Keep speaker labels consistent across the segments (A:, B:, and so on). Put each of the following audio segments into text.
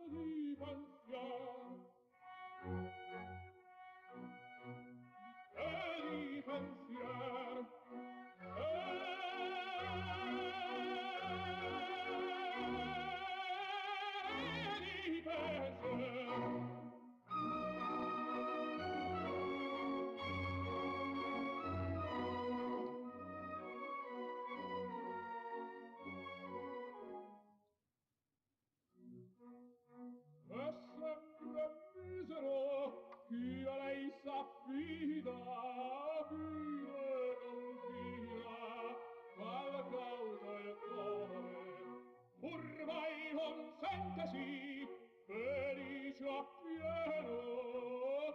A: di pensier e di pensier e di pensier. Chi a lei s'affida, fide confida, alla causa e cuore, pur mai consentesi, felice appieno,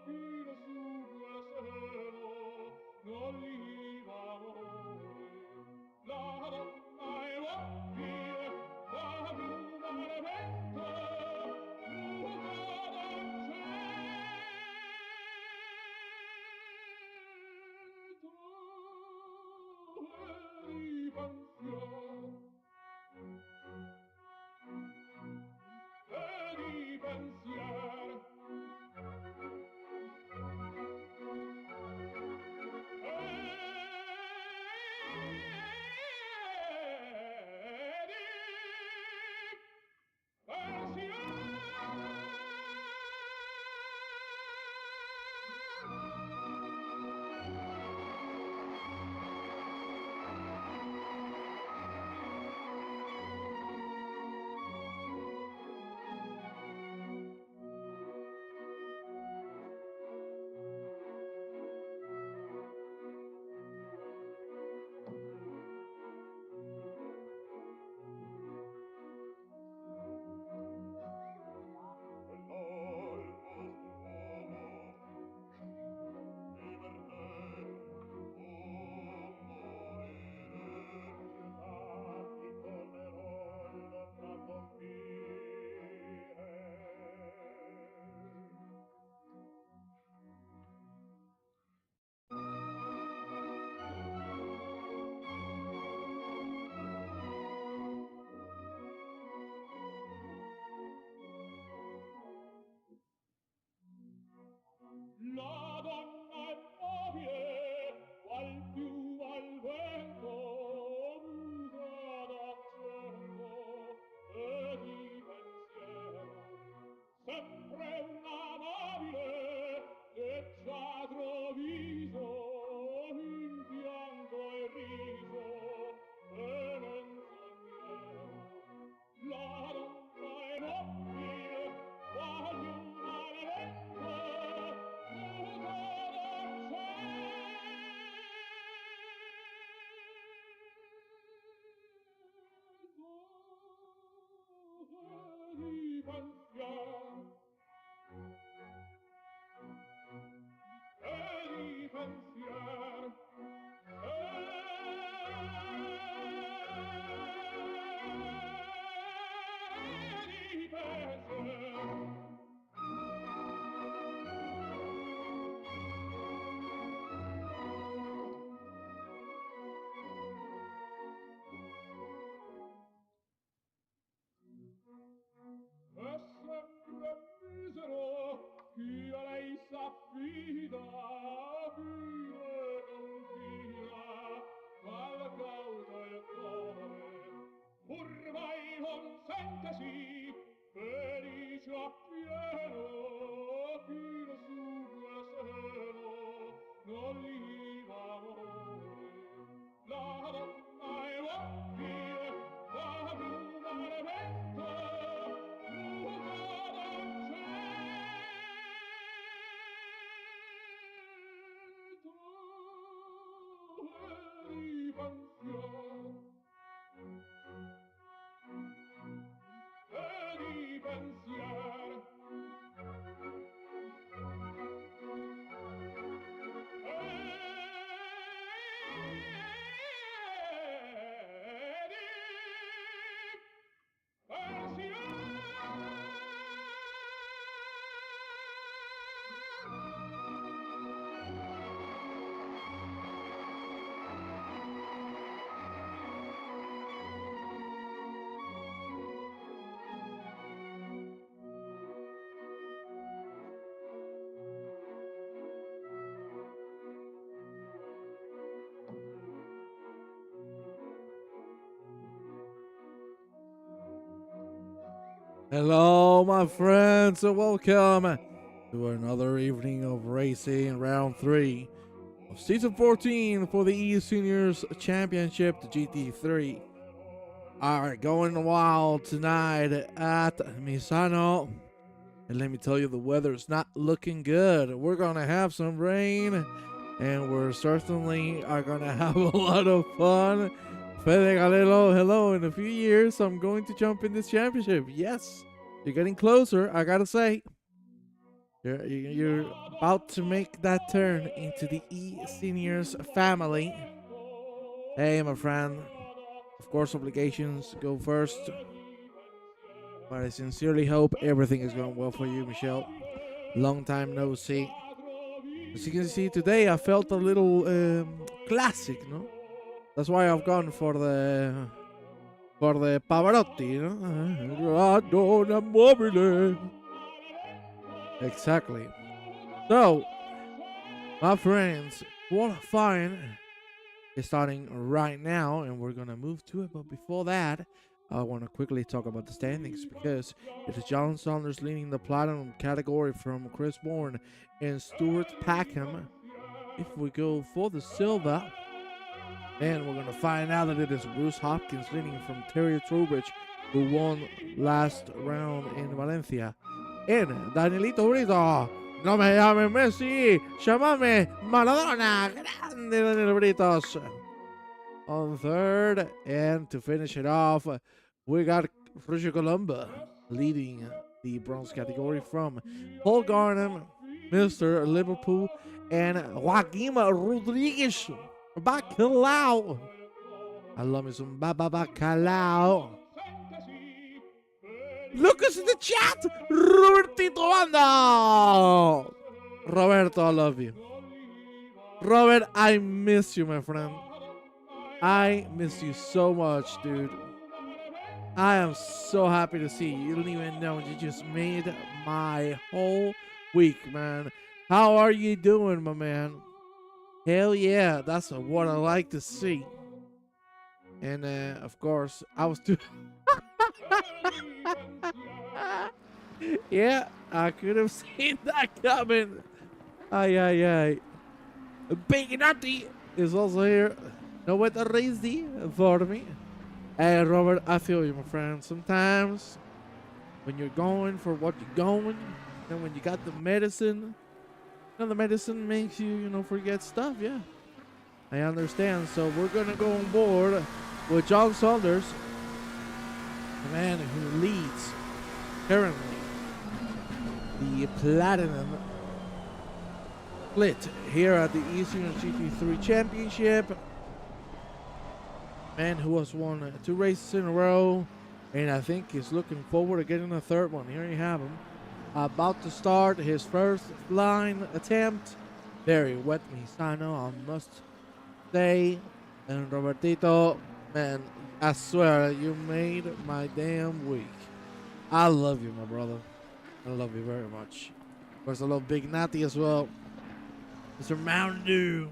A: chi lo suo seno, non gli va amore. La donna è mobile, la piuma al vento, di pensier la donna è mobile, qual più al vento, muta d'accento e di pensiero. Sempre un'amabile, leggiadro viso, in pianto e riso, e non sogniero. La donna è mobile, qual più al vento, di pensier e di pensier e di pensier. È sempre misero chi a lei s'affida, fide confida, alla causa e cuore, pur mai consentesi, felice appieno, chi lo suo seno, non gli va amore. La donna è mobile, la piuma al vento,
B: Hello, my friends, and welcome to another evening of racing round 3 of season 14 for the eSeniors Championship, the GT3. Alright, going wild tonight at MISANO. And let me tell you, the weather's not looking good. We're gonna have some rain, and we're certainly are gonna have a lot of fun. Fede Galelo, hello. In a few years, I'm going to jump in this championship. Yes, you're getting closer, I gotta say. You're about to make that turn into the eSeniors family. Hey, my friend. Of course, obligations go first. But I sincerely hope everything is going well for you, Michelle. Long time no see. As you can see today, I felt a little classic, no? That's why I've gone for the Pavarotti, you know? Radona mobile. Exactly. So, my friends, qualifying is starting right now, and we're gonna move to it. But before that, I want to quickly talk about the standings because it is John Saunders leading the platinum category from Chris Bourne and Stuart Packham. If we go for the silver, then we're gonna find out that it is Bruce Hopkins leading from Terry Trowbridge, who won last round in Valencia. And Danielito Brito, no me llames Messi, llámame Maradona, grande Daniel Britos. On third, and to finish it off, we got Roger Colombo leading the bronze category from Paul Garnham, Mr. Liverpool, and Joaquim Rodriguez Bacalao. I love me some Bacalao. Lucas in the chat, Robertito Banda. Roberto, I love you. Robert, I miss you, my friend. I miss you so much, dude. I am so happy to see you. You don't even know. You just made my whole week, man. How are you doing, my man? Hell yeah, that's what I like to see. And of course, I was too. Yeah, I could have seen that coming. Ay. Big Nutty is also here. No way to raise for me. Hey, Robert, I feel you, my friend. Sometimes when you're going for what you're going, and when you got the medicine, the medicine makes you, forget stuff. Yeah, I understand. So we're gonna go on board with John Saunders, the man who leads currently the platinum split here at the eSeniors GT3 Championship. Man who has won 2 races in a row, and I think he's looking forward to getting a third one. Here you have him, about to start his first flying attempt. Very wet MISANO, I must say. And Robertito, man, I swear you made my damn week. I love you, my brother. I love you very much. Of course, I love Big Natty as well. Mr. Mountain Dew.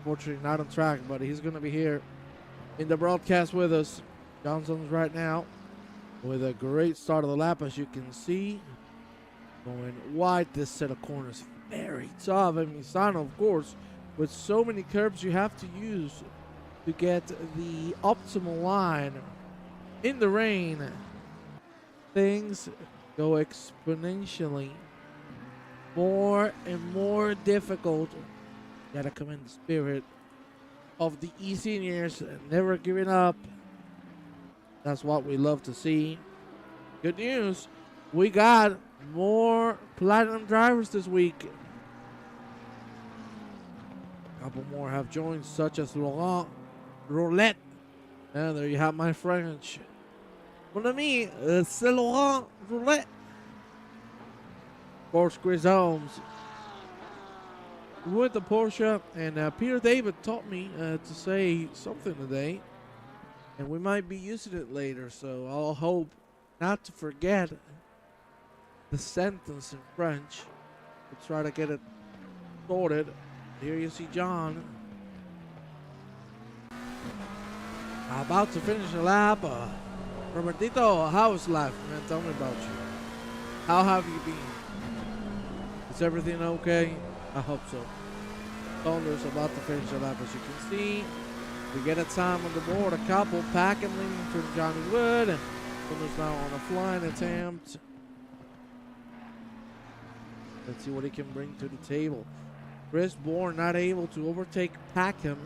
B: Fortunately, not on track, but he's going to be here in the broadcast with us. Johnson's right now with a great start of the lap, as you can see. Going wide, this set of corners very tough. And MISANO, of course, with so many curbs you have to use to get the optimal line in the rain, things go exponentially more and more difficult. Gotta come in the spirit of the eSeniors, never giving up. That's what we love to see. Good news, we got more platinum drivers this week. A couple more have joined, such as Laurent Roulette. And there you have my French. Mon ami, c'est Laurent Roulette. Of course, Chris Holmes with the Porsche, and Peter David taught me to say something today, and we might be using it later, so I'll hope not to forget the sentence in French. We'll try to get it sorted. Here you see John about to finish the lap. Robertito, how's life, man? Tell me about you. How have you been? Is everything okay? I hope so. Saunders about to finish the lap, as you can see. We get a time on the board, a couple packing leading from Johnny Wood. And Saunders now on a flying attempt. Let's see what he can bring to the table. Chris Bourne not able to overtake Packham.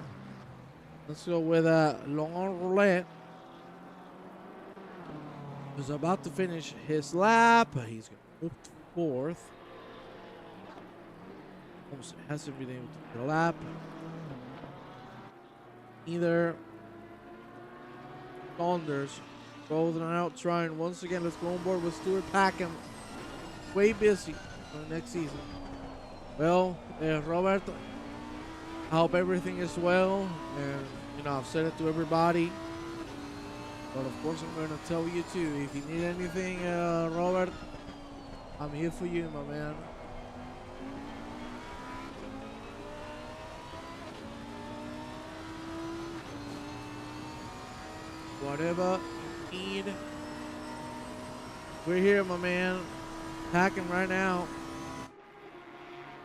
B: Let's go with a long roulette. He's about to finish his lap. He's going to move to fourth. Almost hasn't been able to get a lap. Either Saunders both are out trying once again. Let's go on board with Stuart Packham. Way busy for next season. Well, Robert, I hope everything is well. And, you know, I've said it to everybody. But, of course, I'm going to tell you, too. If you need anything, Robert, I'm here for you, my man. Whatever you need, we're here, my man. Packing right now.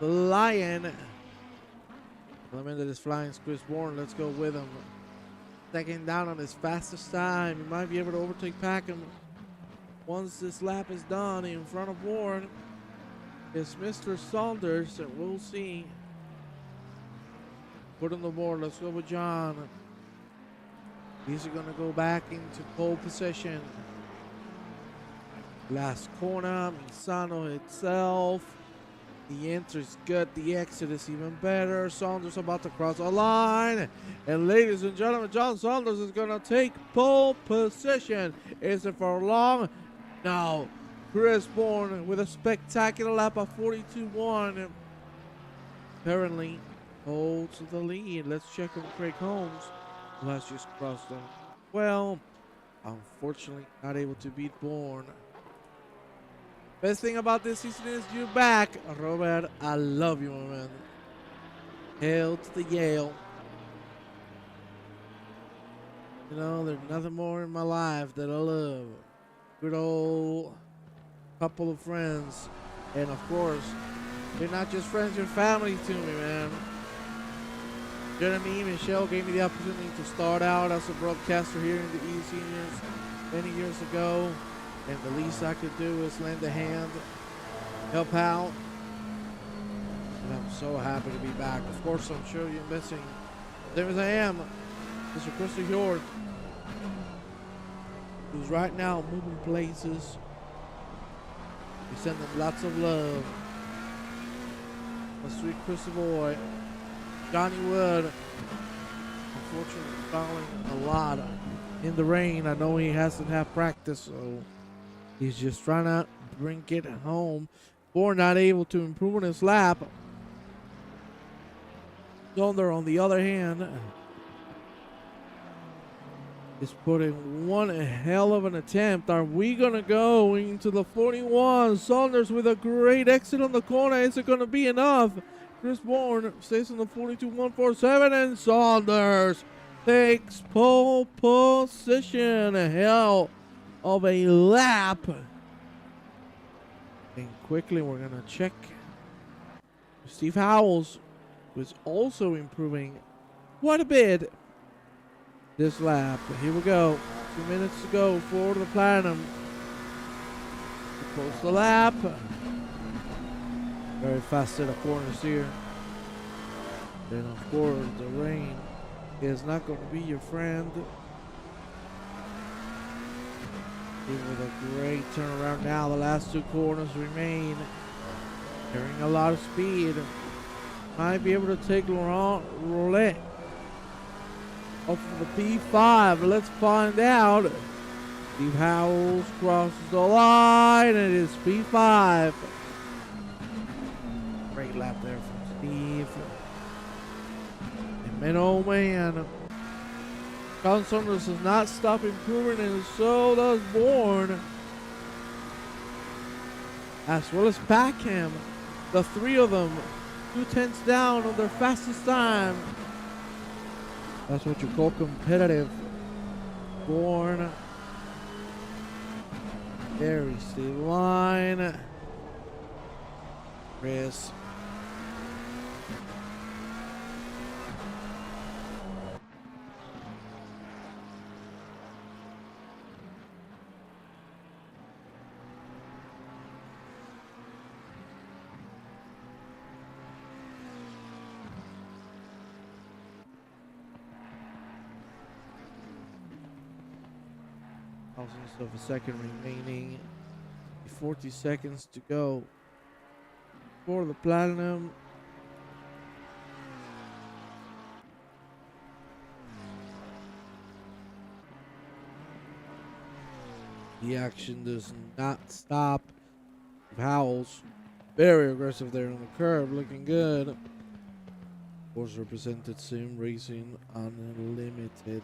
B: The Lion. The man that is flying is Chris Bourne. Let's go with him. Second down on his fastest time. He might be able to overtake Packham once this lap is done. In front of Bourne is Mr. Saunders, and we'll see. Put on the board. Let's go with John. These are going to go back into pole position. Last corner, MISANO itself. The entry is good. The exit is even better. Saunders about to cross the line. And ladies and gentlemen, John Saunders is going to take pole position. Is it for long? No. Chris Bourne with a spectacular lap of 42.1. Apparently holds the lead. Let's check on Craig Holmes, who has just crossed them. Well, unfortunately not able to beat Bourne. Best thing about this season is you're back. Robert, I love you, my man. Hail to the Yale. You know, there's nothing more in my life that I love. Good old couple of friends. And of course, you're not just friends, you're family to me, man. Jeremy and Michelle gave me the opportunity to start out as a broadcaster here in the eSeniors many years ago. And the least I could do is lend a hand, help out. And I'm so happy to be back. Of course, I'm sure you're missing, same as I am, Mr. Christopher Hjort, who's right now moving places. We send them lots of love. My sweet Christopher boy, Johnny Wood, unfortunately falling a lot in the rain. I know he hasn't had practice, so he's just trying to bring it home. Bourne not able to improve on his lap. Saunders, on the other hand, is putting one hell of an attempt. Are we going to go into the 41? Saunders with a great exit on the corner. Is it going to be enough? Chris Bourne stays on the 42.147, and Saunders takes pole position. A hell of a lap. And quickly we're going to check Steve Howells, who is also improving quite a bit this lap. Here we go. 2 minutes to go for the Platinum. Close the lap. Very fast set of corners here. And of course the rain is not going to be your friend. With a great turnaround now. The last two corners remain. Carrying a lot of speed. Might be able to take Laurent Roulet off of the P5. Let's find out. Steve Howells crosses the line, and it is P5. Great lap there from Steve. And man, oh man, John Saunders does not stop improving, and so does Bourne. As well as Packham. The three of them, 2/10 down on their fastest time. That's what you call competitive. Bourne Very stable line. Chris. Thousandths of a second remaining. 40 seconds to go for the platinum. The action does not stop. Howells very aggressive there on the curb, looking good. Of course, represented Sim Racing Unlimited.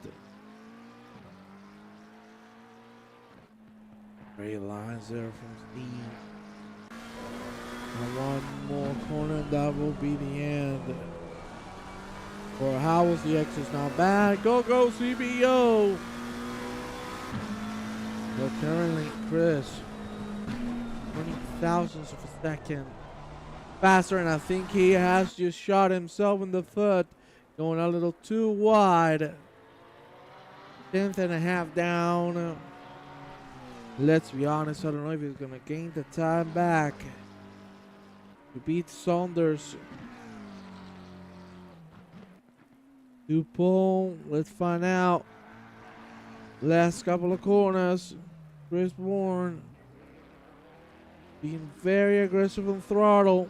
B: Great lines there from Steve. And one more corner, that will be the end. For Howells, the X is not bad. Go, go, CBO! But currently, Chris, 20 thousandths of a second faster, and I think he has just shot himself in the foot, going a little too wide. 10th and a half down. Let's be honest, I don't know if he's going to gain the time back to beat Saunders. Dupont, let's find out. Last couple of corners. Chris Bourne being very aggressive on throttle.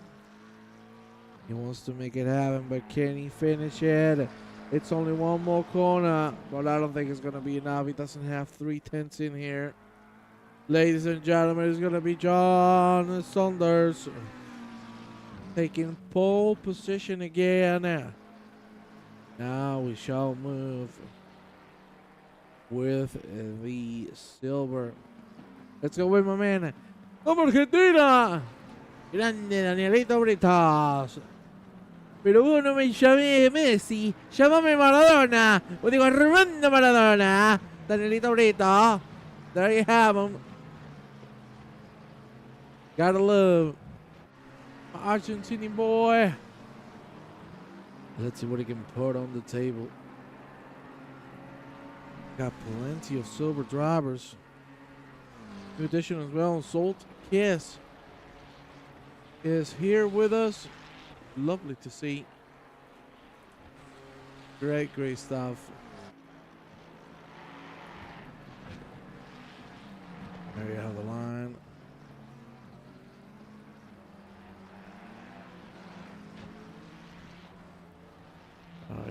B: He wants to make it happen, but can he finish it? It's only one more corner, but I don't think it's going to be enough. He doesn't have 3/10 in here. Ladies and gentlemen, it's going to be John Saunders taking pole position again. Now we shall move with the silver. Let's go with my man. ¡Vamos Argentina! Grande Danielito Britos. Pero vos no me llamé Messi, llamame Maradona. O digo Armando Maradona. Danielito Brito. There you have him. Gotta love my Argentinian boy. Let's see what he can put on the table. Got plenty of silver drivers. New addition as well, Salt Kiss is here with us. Lovely to see. Great, great stuff. There you have the line.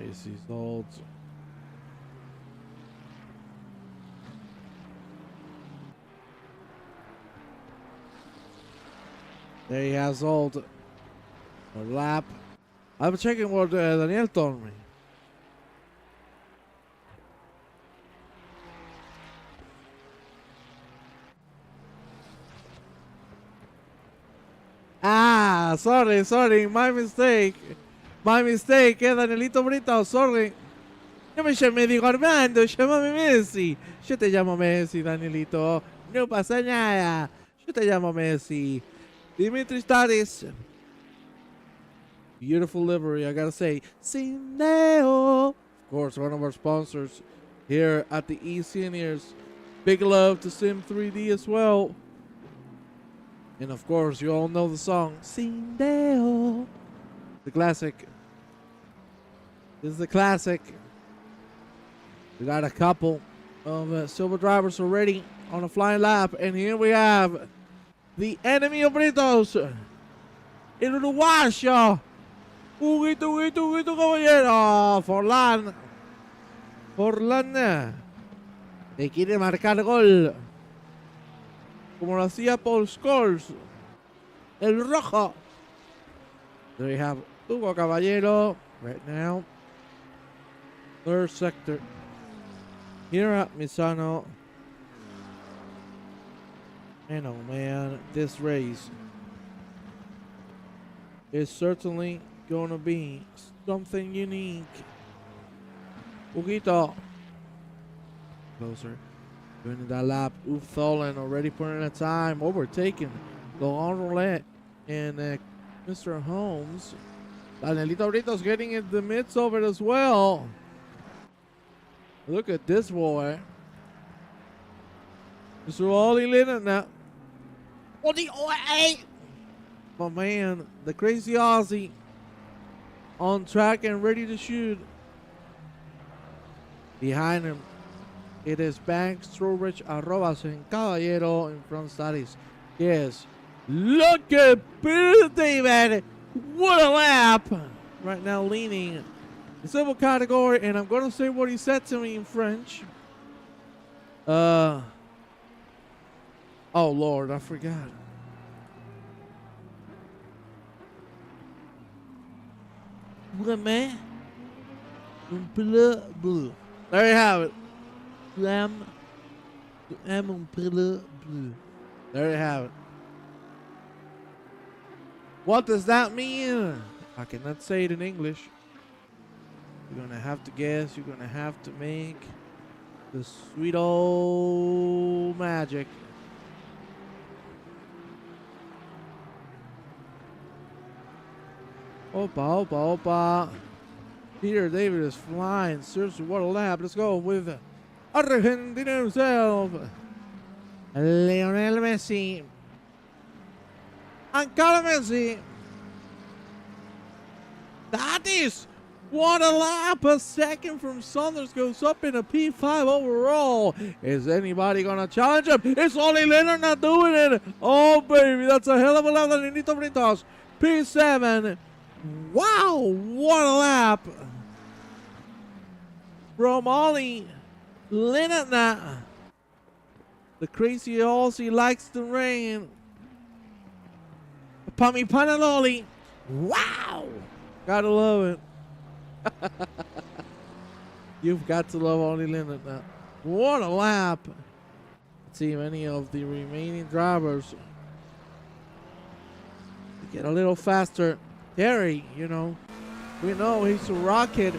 B: You see Salt. There he has Salt. A lap. I'm checking what Daniel told me. Ah, sorry, my mistake. My mistake, Danielito Brito, sorry. Yo me llamé, digo Armando, llámame Messi. Yo te llamo Messi, Danielito. No pasa nada. Yo te llamo Messi. Dimitri Statis. Beautiful livery, I gotta say. Sineo. Of course, one of our sponsors here at the eSeniors. Big love to Sim 3D as well. And of course, you all know the song, Sineo. The classic. This is the classic. We got a couple of silver drivers already on a flying lap. And here we have the enemy of Britos. El uruguayo. Huguito, caballero. Forlán. Le quiere marcar gol. Como lo hacía Paul Scholes. El rojo. There you have Hugo Caballero right now. Third sector. Here at MISANO. And oh man, this race is certainly going to be something unique. Huguito. Closer. Doing that lap. Uf Tholen already putting in a time. Overtaking Laurent Roulette and Mr. Holmes. Danielito Brito's getting in the midst of it as well. Look at this boy. Mr. Ollie Lennon now. Oh, the OA! My man, the crazy Aussie on track and ready to shoot. Behind him, it is Banks, Trowbridge, Arrobas, and Caballero. In front, that is yes. Look at Peter David. What a lap! Right now, leaning the civil category, and I'm going to say what he said to me in French. Oh, Lord, I forgot. Vraiment un peu bleu. There you have it. I'm un peu bleu. There you have it. What does that mean? I cannot say it in English. You're gonna have to guess. You're gonna have to make the sweet old magic. Opa, opa, opa. Peter David is flying. Seriously, what a lap. Let's go with Argentina himself. Lionel Messi. And Carlo Messi. That is what a lap. A second from Saunders goes up in a P5 overall. Is anybody going to challenge him? It's Ollie Leonard not doing it. Oh, baby. That's a hell of a lap. Danielito Britos. P7. Wow. What a lap. From Ollie Leonard now. The crazy Aussie likes the rain. Pami Panaloli. Wow. Gotta love it. You've got to love Ollie Leonard now. What a lap. Let's see if any of the remaining drivers get a little faster. Terry, you know, we know he's a rocket.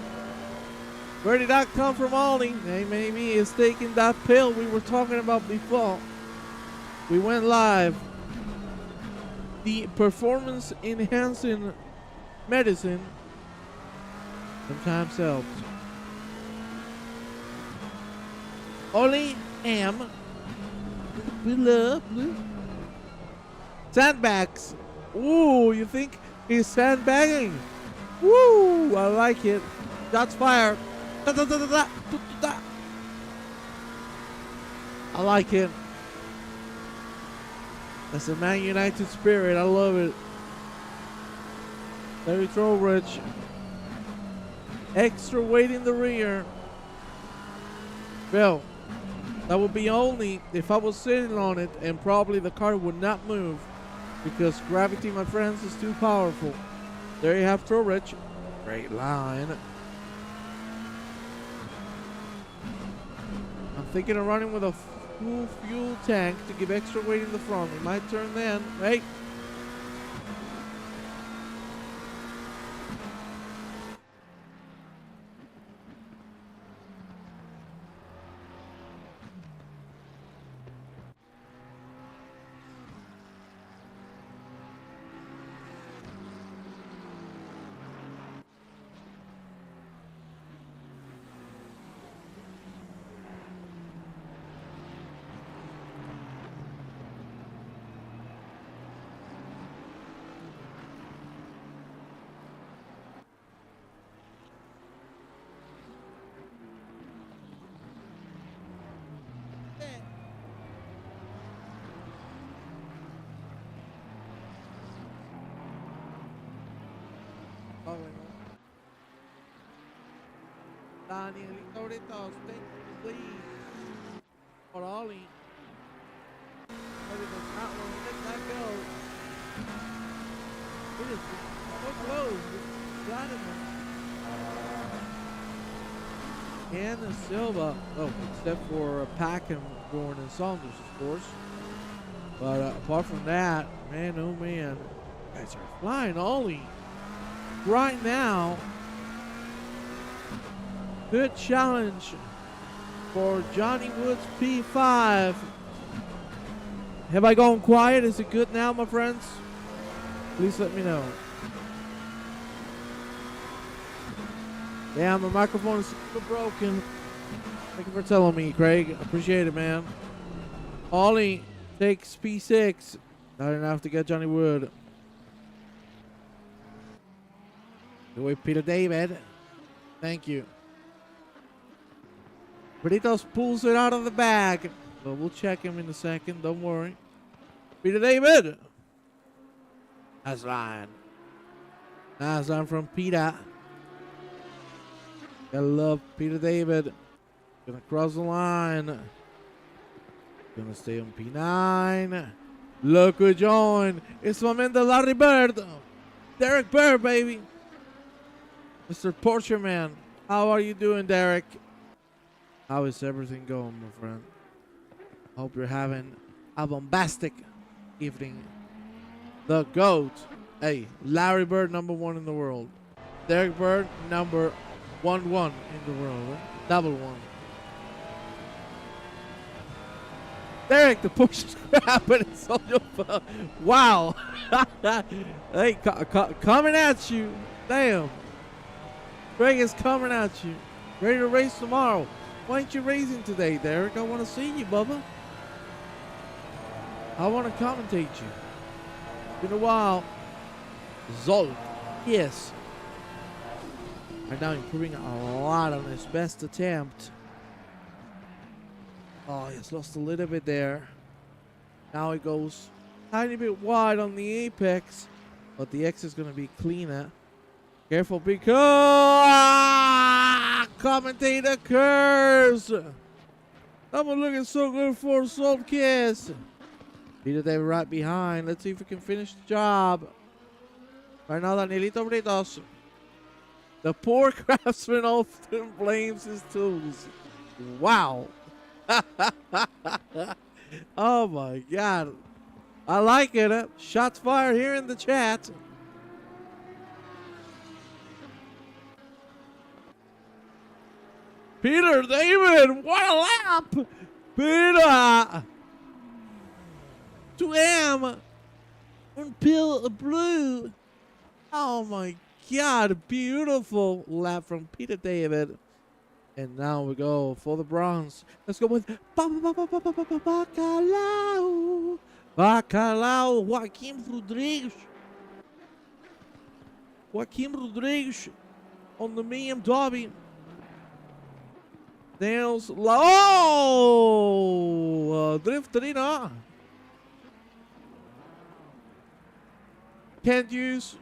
B: Where did that come from, Ollie? Hey, maybe he's taking that pill we were talking about before. We went live. The performance enhancing medicine sometimes helps. Ollie M. We love blue. Sandbags. Ooh, you think he's sandbagging? Woo, I like it. Shots fired. Da, da, da, da, da, da, da. I like it. That's a Man United spirit. I love it. Larry Trowbridge. Extra weight in the rear. Well, that would be only if I was sitting on it, and probably the car would not move because gravity, my friends, is too powerful. There you have Trowbridge. Great line. I'm thinking of running with a full fuel tank to give extra weight in the front. We might turn then. Hey. Danielito Britos, take the lead for Ollie. Maybe does not want to let that go. It is so close. And Silva, except for Pack and Gorn and Saunders, of course. But apart from that, man, oh man, guys are flying. Ollie right now. Good challenge for Johnny Woods P5. Have I gone quiet? Is it good now, my friends? Please let me know. Yeah, my microphone is super broken. Thank you for telling me, Craig. Appreciate it, man. Ollie takes P6. Not enough to get Johnny Wood. Good way, Peter David. Thank you. Britos pulls it out of the bag. But we'll check him in a second. Don't worry. Peter David. Nice line. Nice line from Peter. Gotta love Peter David. Gonna cross the line. Gonna stay on P9. Look who joined. It's my man, the Larry Bird. Derek Bird, baby. Mr. Porsche Man. How are you doing, Derek? How is everything going, my friend? Hope you're having a bombastic evening. The GOAT. Hey, Larry Bird, #1 in the world. Derek Bird, #11 in the world. Right? Double one. Derek, the Porsche scrap, and it's on your phone. Wow. Hey, coming at you. Damn. Greg is coming at you. Ready to race tomorrow. Why ain't you racing today, Derek? I want to see you, Bubba. I want to commentate you. Been a while. Zolt. Yes. Right now improving a lot on his best attempt. Oh, he's lost a little bit there. Now he goes tiny bit wide on the apex, but the X is going to be cleaner. Careful because commentator curse. I'm looking so good for Salt Kiss. Peter David right behind. Let's see if we can finish the job. Right now, Danielito Britos. The poor craftsman often blames his tools. Wow. Oh my God. I like it. Shots fired here in the chat. Peter David, what a lap! Peter! 2M! And Pill Blue! Oh my God, beautiful lap from Peter David. And now we go for the bronze. Let's go with Bacalao. Bacalao, Joaquim Rodrigues. Joaquim Rodrigues on the BMW. Nails. Oh! Drifterina. Can't use.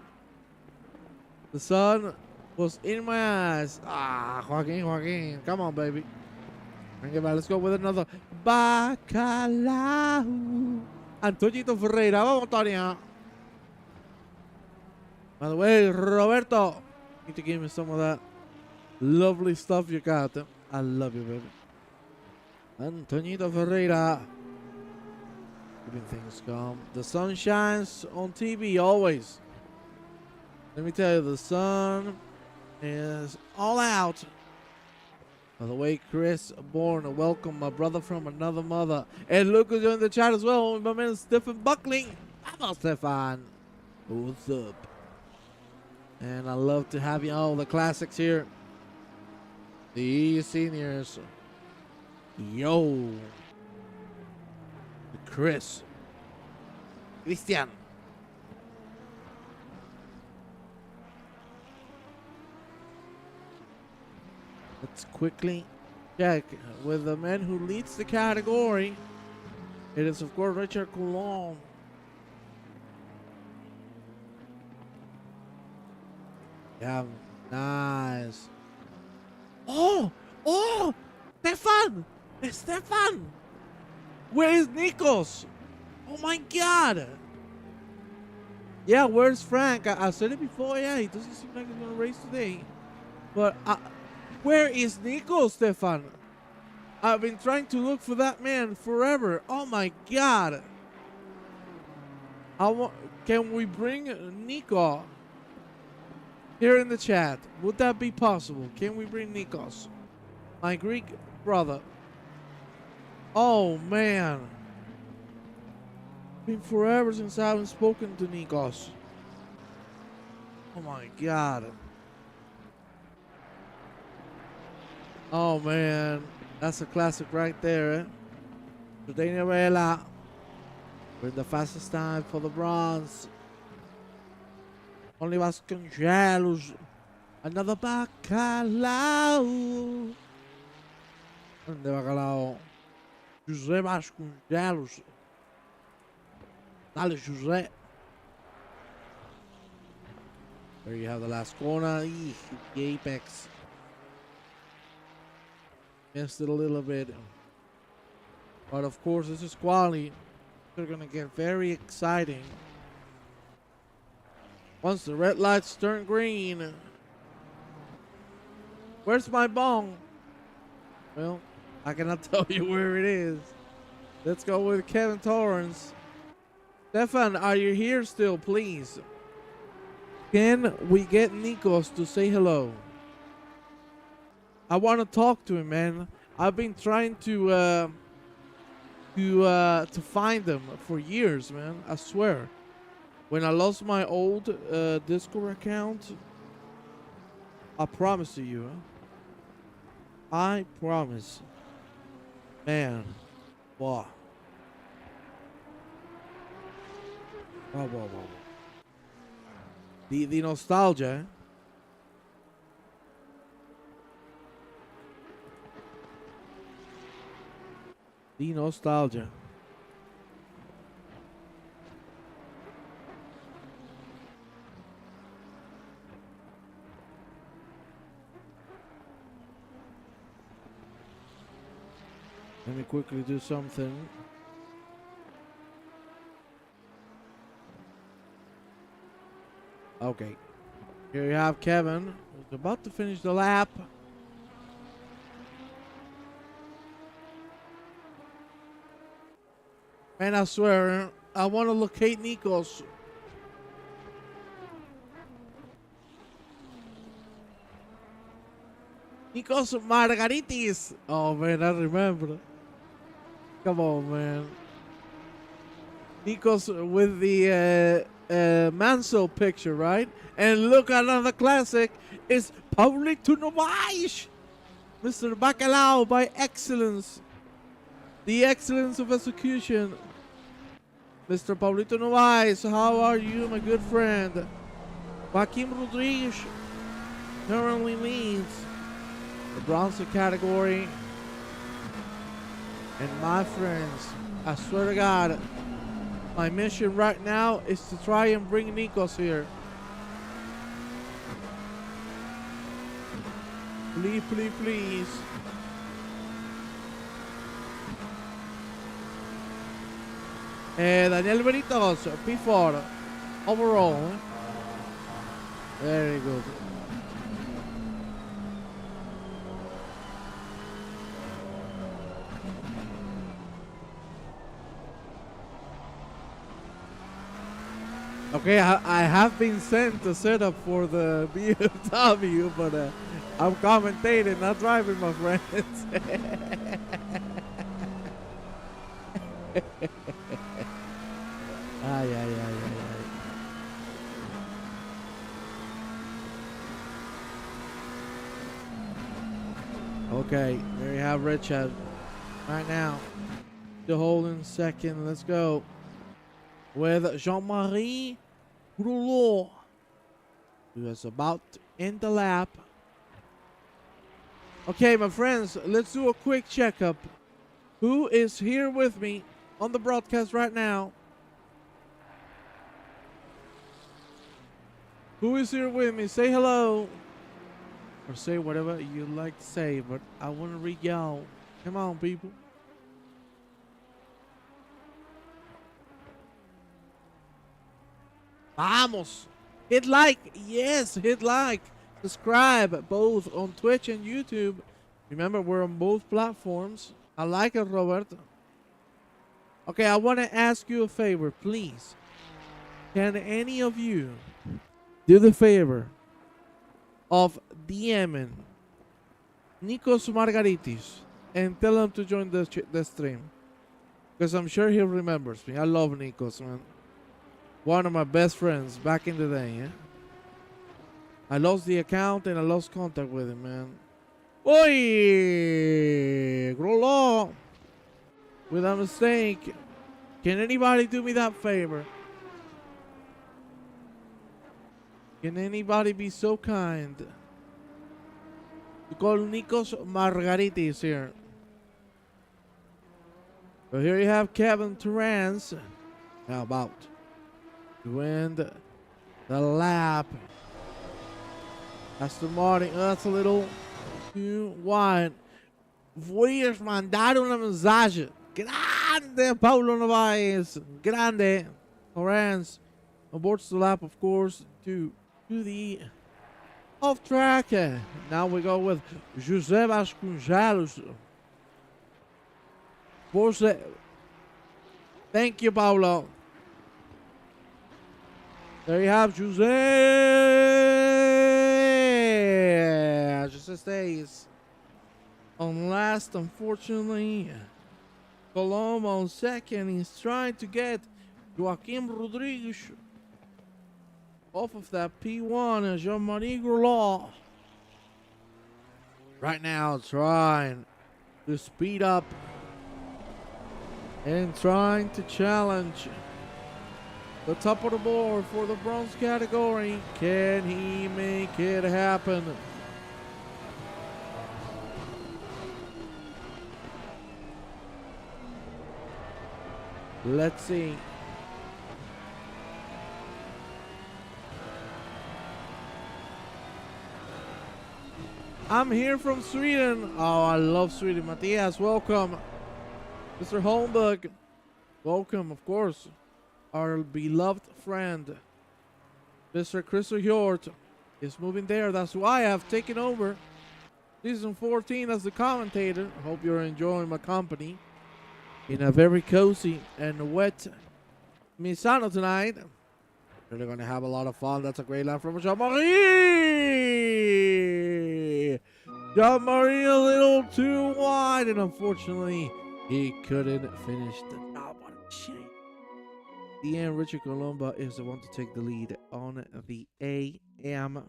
B: The sun was in my eyes. Ah, Joaquin. Come on, baby. Bring it back. Let's go with another Bacalao. Antonito Ferreira. Vamos, Antonio. By the way, Roberto, you need to give me some of that lovely stuff you got. I love you, baby. Antonito Ferreira. Keeping things calm. The sun shines on TV always. Let me tell you, the sun is all out. By the way, Chris Bourne, welcome, my brother from another mother. And look who's in the chat as well, my man Stefan Buckley. Hello, Stefan. What's up? And I love to have you all the classics here. The eSeniors. Yo. Chris. Christian. Let's quickly check with the man who leads the category. It is, of course, Richard Coulon. Yeah, nice. Oh! Stefan! Where is Nikos? Oh my God! Yeah, where's Frank? I said it before. Yeah, he doesn't seem like he's gonna race today. But where is Nikos, Stefan? I've been trying to look for that man forever. Oh my God! Can we bring Nico here in the chat? Would that be possible? Can we bring Nikos, my Greek brother? Oh, man. Been forever since I haven't spoken to Nikos. Oh, my God. Oh, man. That's a classic right there, eh? Today, Novella. With the fastest time for the bronze. Only Vasconcelos. Another Bacalao. And the Bacalao. José Vasconcelos. Dale, José. There you have the last corner. The apex. Missed it a little bit. But of course, this is quality. They're going to get very exciting. Once the red lights turn green. Where's my bong? Well, I cannot tell you where it is. Let's go with Kevin Torrance. Stefan, are you here still, please? Can we get Nikos to say hello? I want to talk to him, man. I've been trying to find them for years, man. I swear. When I lost my old Discord account, I promise to you. I promise. Man. Wow. Wow. The nostalgia. The nostalgia. Let me quickly do something. Okay. Here you have Kevin, who's about to finish the lap. Man, I swear, I want to locate Nikos. Nikos Margaritis. Oh, man, I remember. Come on, man. Nikos with the Manso picture, right? And look, another classic is Paulito Novaes. Mr. Bacalao by excellence. The excellence of execution. Mr. Paulito Novaes, how are you, my good friend? Joaquim Rodriguez currently leads the bronze category. And my friends, I swear to God, my mission right now is to try and bring Nikos here. Please, please, please. Daniel Benito's P4 overall. Very good. Okay, I have been sent the setup for the BMW, but I'm commentating, not driving, my friends. Ay. Okay, there you have Richard. Right now, still holding second. Let's go with Jean-Marie Rouleau, who is about to end the lap. Okay, my friends, let's do a quick checkup. Who is here with me on the broadcast right now? Who is here with me? Say hello. Or say whatever you'd like to say, but I want to read y'all. Come on, people. Vamos. Hit like. Yes, hit like. Subscribe both on Twitch and YouTube. Remember, we're on both platforms. I like it, Roberto. Okay, I want to ask you a favor, please. Can any of you do the favor of DMing Nikos Margaritis and tell him to join the stream. Because I'm sure he remembers me. I love Nikos, man. One of my best friends back in the day, yeah? I lost the account and I lost contact with him, man. Oi! Grolo! With a mistake. Can anybody do me that favor? Can anybody be so kind to call Nikos Margaritis here? So here you have Kevin Terrence. How about to end the lap? Aston Martin, that's a little too wide. Voy a mandar una mensaje. Grande Paulo Novaes. Grande Terrence. Aborts the lap, of course, to the off track. Now we go with José Vasconcelos. Thank you, Paulo. There you have José. José stays on last, unfortunately. Colombo on second. He's trying to get Joaquim Rodriguez off of that P1. Jean-Marie Gourlaud right now trying to speed up and trying to challenge the top of the board for the bronze category. Can he make it happen? Let's see. I'm here from Sweden. Oh, I love Sweden. Matthias, welcome. Mr. Holmberg, welcome, of course. Our beloved friend, Mr. Chris Hjort, is moving there. That's why I've taken over season 14 as the commentator. Hope you're enjoying my company in a very cozy and wet Misano tonight. Really going to have a lot of fun. That's a great line from Jean-Marie. Jean-Marie a little too wide, and unfortunately, he couldn't finish the job. What a shame. The end, Richard Colombo is the one to take the lead on the AM.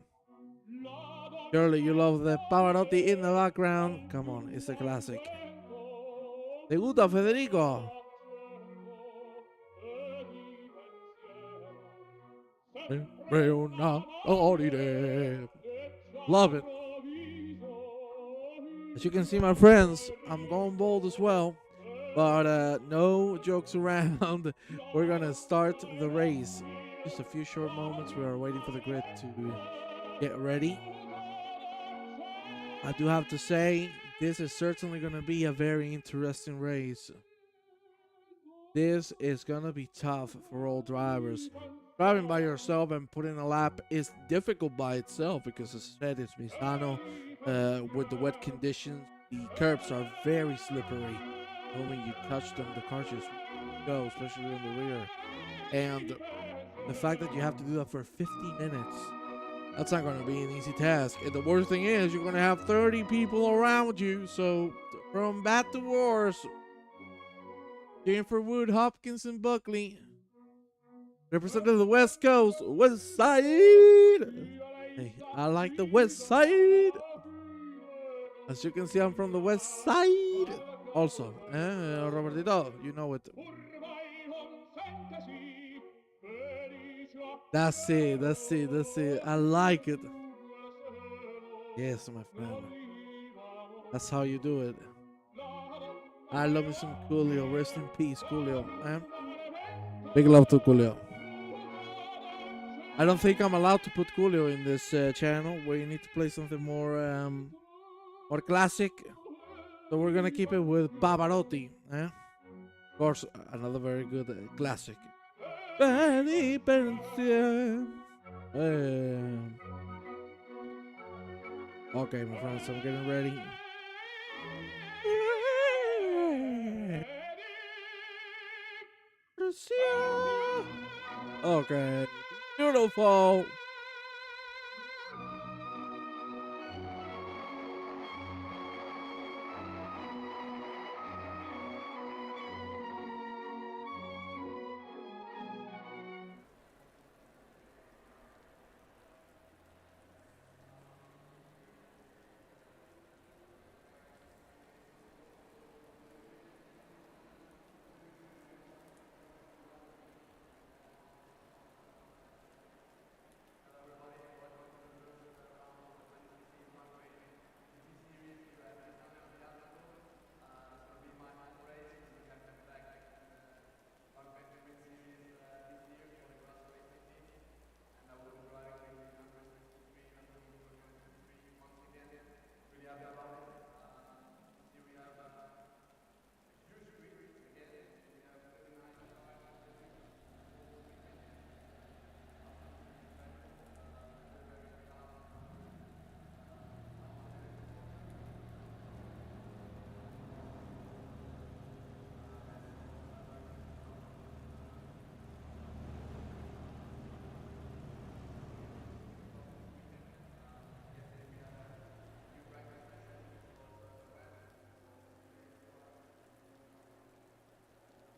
B: Surely you love the Pavarotti in the background. Come on, it's a classic. ¿Te gusta, Federico? Love it. As you can see, my friends, I'm going bold as well. But no jokes around. We're going to start the race. Just a few short moments. We are waiting for the grid to get ready. I do have to say, this is certainly going to be a very interesting race. This is going to be tough for all drivers. Driving by yourself and putting a lap is difficult by itself because, as I said, it's Misano. With the wet conditions, the curbs are very slippery. When you touch them, the car just go, especially in the rear. And the fact that you have to do that for 50 minutes, that's not going to be an easy task. And the worst thing is, you're going to have 30 people around you. So, from bad to worse, Jennifer Wood, Hopkins, and Buckley, representing the West Coast, West Side. Hey, I like the West Side. As you can see, I'm from the West Side. Also, Robertito, you know it. That's it. I like it. Yes, my friend. That's how you do it. I love me some Coolio. Rest in peace, Coolio. Big love to Coolio. I don't think I'm allowed to put Coolio in this channel where you need to play something more classic. So we're gonna keep it with Pavarotti. Of course, another very good classic. Okay, my friends, I'm getting ready. Okay, beautiful.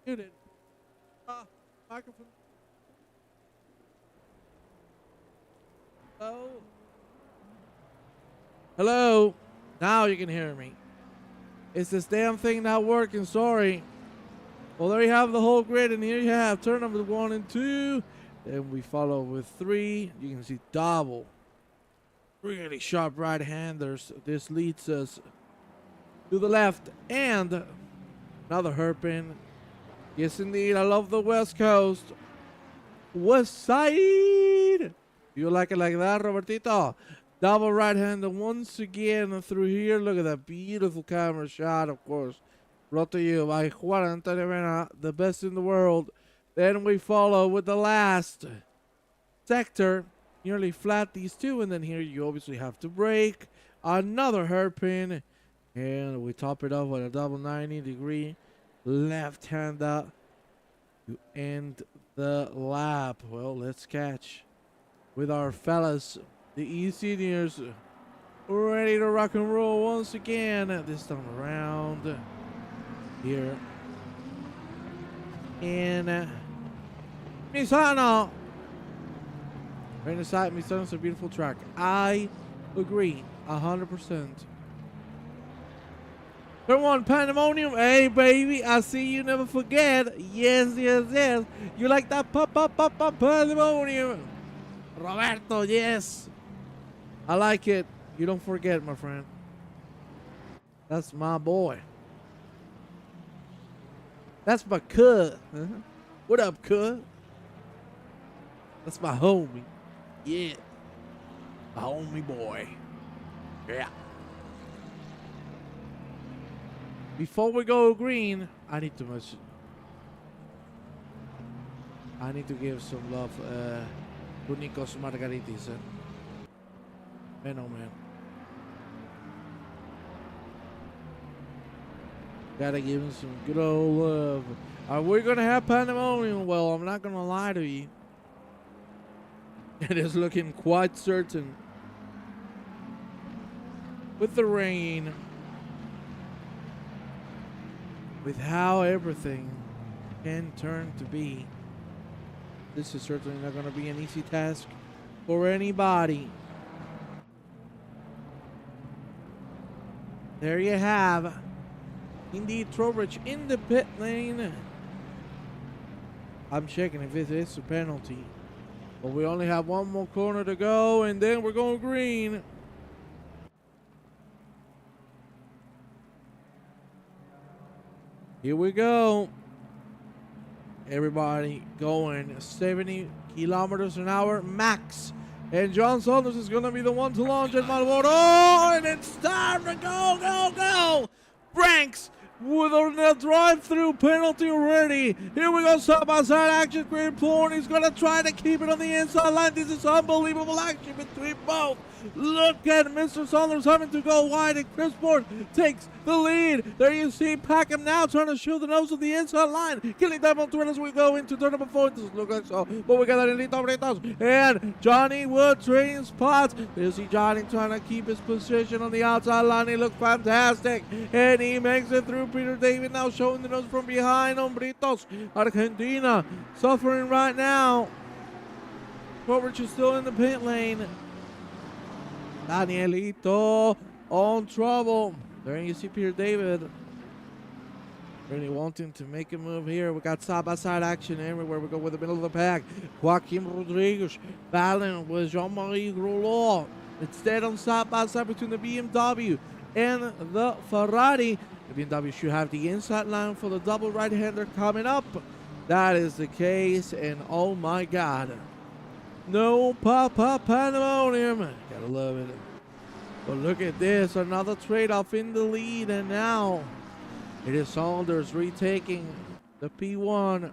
B: Muted. Microphone. Hello? Hello? Now you can hear me. Is this damn thing not working? Sorry. Well, there you have the whole grid, and here you have turn number 1 and 2. Then we follow with 3. You can see double. Really sharp right-handers. This leads us to the left and another hairpin. Yes, indeed. I love the West Coast. West Side. You like it like that, Robertito? Double right-hander once again through here. Look at that beautiful camera shot, of course. Brought to you by Juan Antonio Mena, the best in the world. Then we follow with the last sector. Nearly flat these two, and then here you obviously have to brake. Another hairpin. And we top it off with a double 90-degree left-hander to end the lap. Well, let's catch with our fellas, the eSeniors, ready to rock and roll once again. This time around here in MISANO. Right inside MISANO, it's a beautiful track. I agree 100%. Turn 1, Pandemonium. Hey, baby, I see you never forget. Yes, yes, yes. You like that Pandemonium? Roberto, yes. I like it. You don't forget, my friend. That's my boy. That's my cuz. What up, cuz? That's my homie. Yeah. My homie boy. Yeah. Before we go green, I need to give some love to Nikos Margaritis. Man, oh man. Gotta give him some good old love. Are we gonna have pandemonium? Well, I'm not gonna lie to you. It is looking quite certain. With the rain. With how everything can turn to be. This is certainly not gonna be an easy task for anybody. There you have. Indeed, Trowbridge in the pit lane. I'm checking if it is a penalty. But we only have one more corner to go, and then we're going green. Here we go. Everybody going 70 kilometers an hour max. And John Saunders is going to be the one to launch at Malboro. Oh, and it's time to go, go, go. Branks with a drive-through penalty already. Here we go, side-by-side action. Green Porn, he's going to try to keep it on the inside line. This is unbelievable action between both. Look at Mr. Saunders having to go wide, and Chris Bourne takes the lead. There you see Packham now trying to show the nose of the inside line. Killing them on twin as we go into turn number 4. It doesn't look like so, but we got that elite Britos. And Johnny Wood trading spots. You see Johnny trying to keep his position on the outside line. He looks fantastic. And he makes it through. Peter David now showing the nose from behind on Britos. Argentina suffering right now. Trowbridge is still in the pit lane. Danielito on trouble. There you see Peter David really wanting to make a move here. We got side-by-side action everywhere. We go with the middle of the pack. Joaquim Rodriguez battling with Jean-Marie Rouleau. It's dead on side-by-side between the BMW and the Ferrari. The BMW should have the inside line for the double right-hander coming up. That is the case, and oh my God. No pandemonium. Gotta love it. But look at this. Another trade-off in the lead. And now it is Saunders retaking the P1.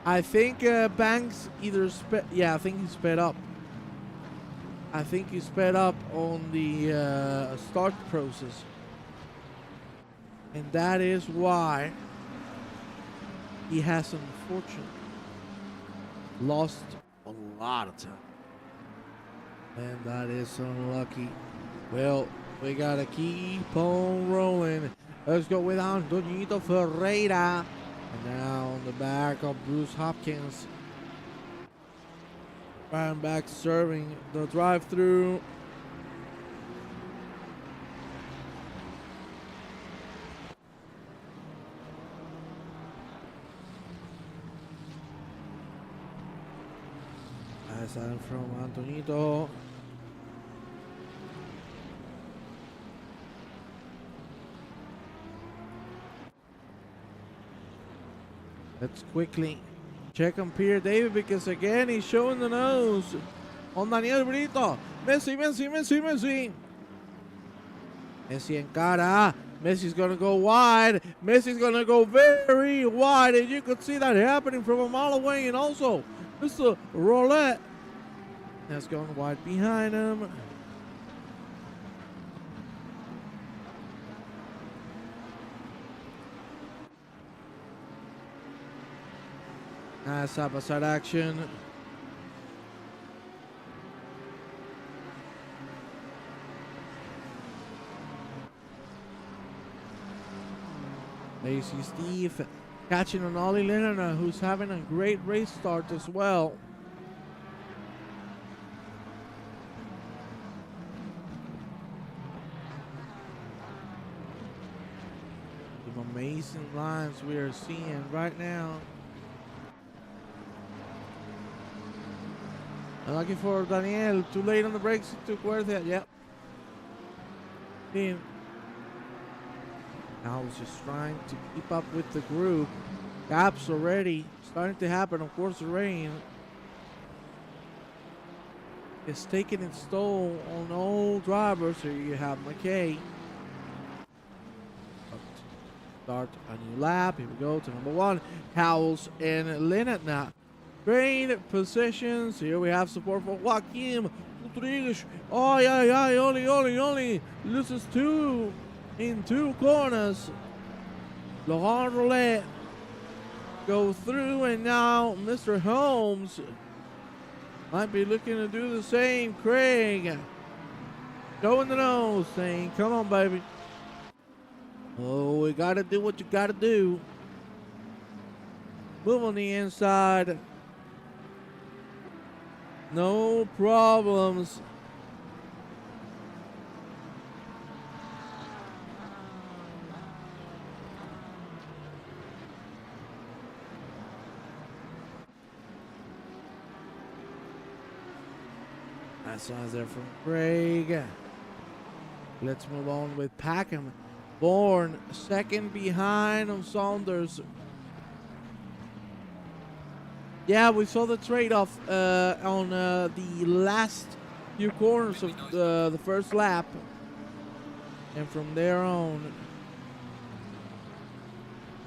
B: I think Banks either sped. Yeah, I think he sped up. I think he sped up on the start process. And that is why he has unfortunately lost a lot of time. And that is unlucky. Well, we got to keep on rolling. Let's go with Antonito Ferreira. And now on the back of Bruce Hopkins. Ryan back serving the drive-through. Nice time from Antonito. Let's quickly check on Pierre David because again he's showing the nose on Daniel Brito. Messi. Messi en cara. Messi's gonna go wide. Messi's gonna go very wide, and you could see that happening from a mile away. And also, Mr. Roulette has gone wide behind him. Nice side-by-side action. Lazy Steve catching on Ollie Lennon, who's having a great race start as well. Some amazing lines we are seeing right now. Lucky for Daniel, too late on the brakes, it took worth it, yep. Now he's just trying to keep up with the group. Gaps already starting to happen, of course the rain is taking its toll on all drivers. Here you have McKay. Start a new lap, here we go to number 1, Howells and Linnett now. Great positions. Here we have support for Joaquim Rodriguez. Oh, yeah, only loses 2 in 2 corners. Laurent Roulette go through, and now Mr. Holmes might be looking to do the same. Craig showing the nose, saying, come on, baby. Oh, we got to do what you got to do. Move on the inside. No problems. Nice signs there from Craig. Let's move on with Packham. Bourne second behind on Saunders. Yeah, we saw the trade-off on the last few corners of the first lap. And from there on,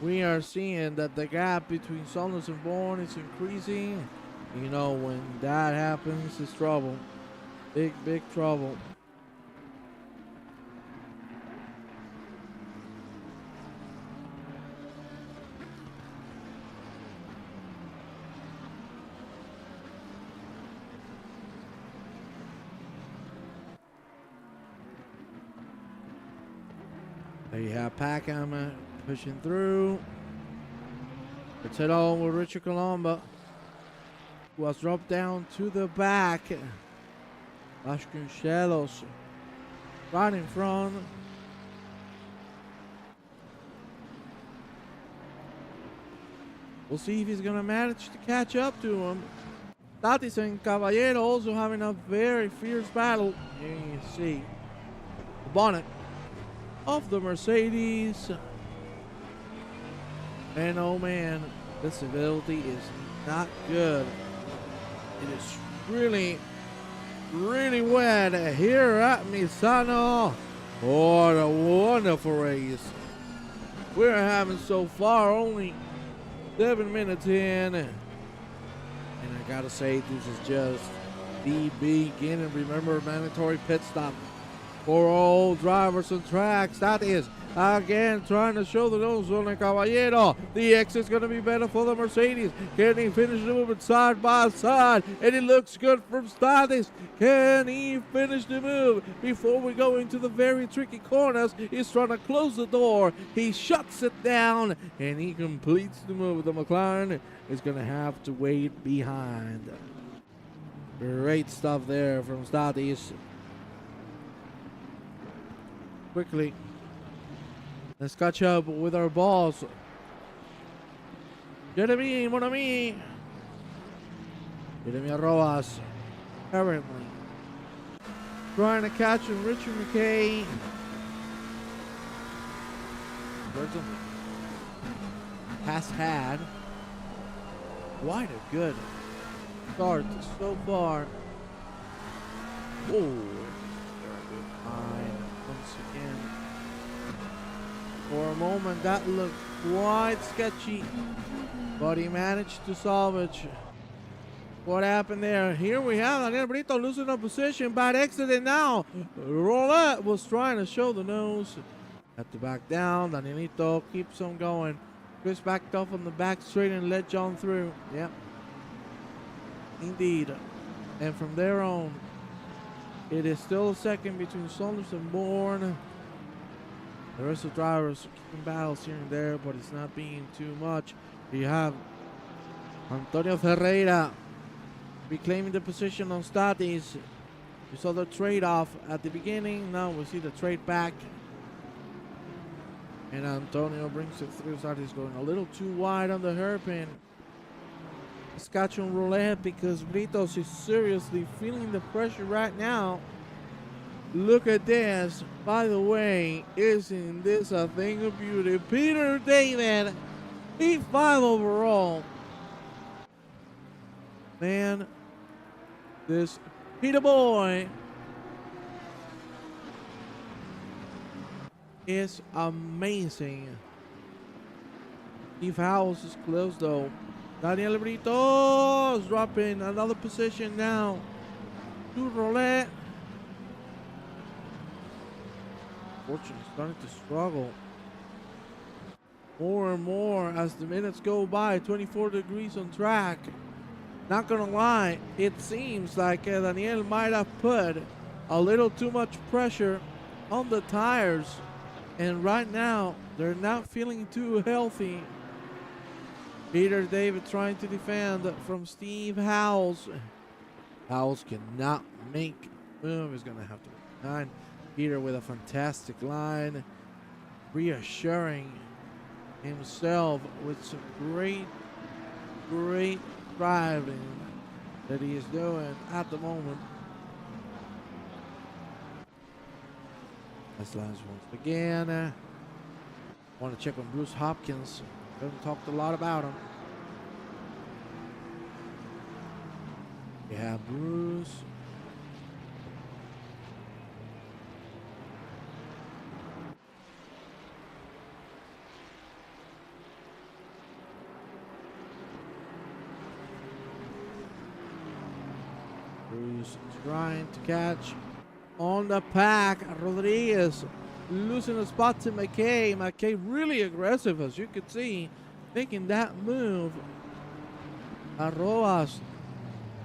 B: we are seeing that the gap between Saunders and Bourne is increasing. You know, when that happens, it's trouble. Big trouble. There you have Packham pushing through. Let's head on with Richard Colombo, who was dropped down to the back. Vasconcelos right in front. We'll see if he's going to manage to catch up to him. Tatis and Caballero also having a very fierce battle. Here you see the bonnet of the Mercedes. And oh man, visibility is not good. It is really wet here at MISANO. What a wonderful race we're having so far. Only 7 minutes in, and I gotta say, this is just the beginning. Remember, mandatory pit stop for all drivers and tracks. That is Again, trying to show the nose on the Caballero. The exit's going to be better for the Mercedes. Can he finish the movement side by side? And it looks good from Stades. Can he finish the move before we go into the very tricky corners? He's trying to close the door. He shuts it down, and he completes the move. The McLaren is going to have to wait behind. Great stuff there from Stades. Quickly, let's catch up with our boss. Jeremy, mon ami. Jeremy Arroas, currently trying to catch him. Richard McKay. Has had quite a good start so far. Oh, very good line once again. For a moment, that looked quite sketchy, but he managed to salvage. What happened there? Here we have Daniel Brito losing a position. Bad accident now. Roulette was trying to show the nose. Had to back down. Danielito keeps on going. Chris backed off on the back straight and let John through. Yep. Indeed. And from there on, it is still a second between Saunders and Bourne. The rest of the drivers keeping battles here and there, but it's not being too much. You have Antonio Ferreira reclaiming the position on Stades. You saw the trade-off at the beginning. Now we see the trade back. And Antonio brings it through. Stades going a little too wide on the hairpin. Saskatchewan roulette because Britos is seriously feeling the pressure right now. Look at this. By the way, isn't this a thing of beauty? Peter David, P5 overall. Man, this Peter boy is amazing. Steve Howells is close though. Daniel Brito is dropping another position now to Roulette. Fortune is starting to struggle more and more as the minutes go by. 24 degrees on track. Not gonna lie, it seems like Daniel might have put a little too much pressure on the tires, and right now they're not feeling too healthy. Peter David trying to defend from Steve Howells. Howells cannot make move. He's gonna have to behind. Peter with a fantastic line, reassuring himself with some great driving that he is doing at the moment. That's lines once again. Want to check on Bruce Hopkins. Haven't talked a lot about him. We have Bruce. Bruce trying to catch on the pack. Rodriguez losing a spot to McKay. McKay really aggressive, as you can see, making that move. Arroas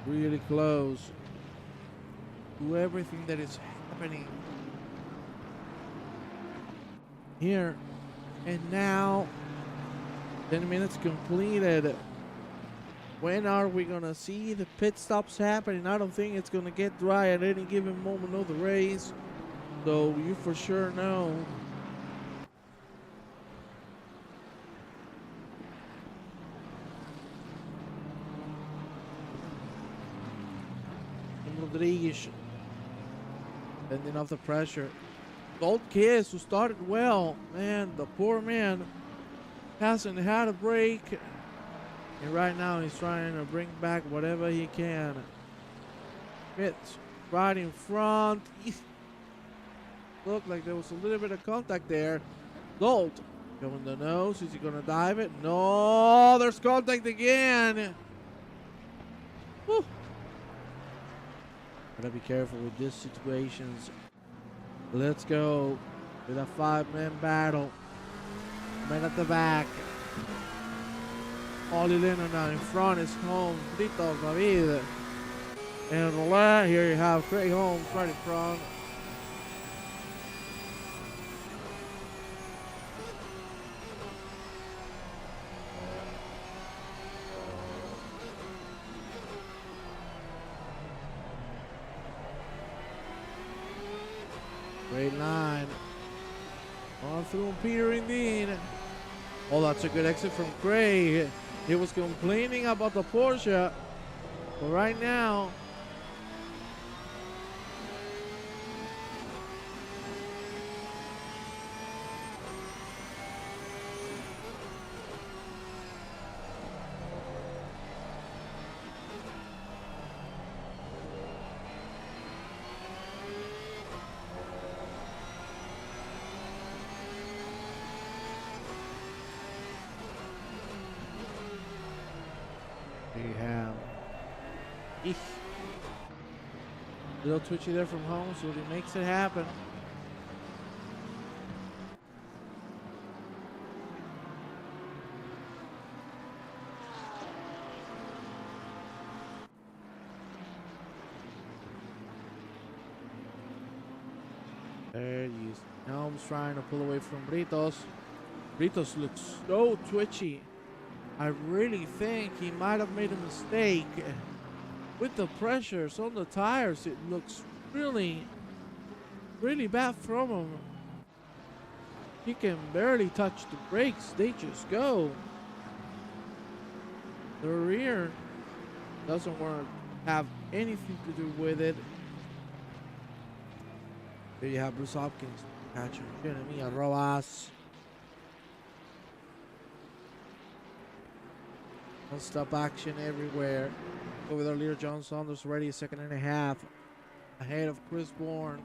B: really close to everything that is happening here. And now 10 minutes completed. When are we going to see the pit stops happening? I don't think it's going to get dry at any given moment of the race. So you for sure know. Rodriguez bending off the pressure. Gold Kiss, who started well. Man, the poor man hasn't had a break. And right now he's trying to bring back whatever he can. Fitz right in front. Looked like there was a little bit of contact there. Gold going the nose. Is he going to dive it? No, there's contact again. Whew. Gotta be careful with these situations. Let's go with a 5-man battle. Man at the back. Ollie Lennon in front is Holmes, Brito, David. And Roulette, here you have Craig Holmes right in front. Great line. On through Peter indeed. Oh, that's a good exit from Craig. He was complaining about the Porsche. But right now, we have little twitchy there from home, so he makes it happen. There he is. Helms trying to pull away from Britos. Britos looks so twitchy. I really think he might have made a mistake. With the pressures on the tires, it looks really, really bad from him. He can barely touch the brakes. They just go. The rear doesn't want to have anything to do with it. There you have Bruce Hopkins catching Jeremy Rojas. Non-stop action everywhere. Over there, leader John Saunders ready a second and a half ahead of Chris Bourne.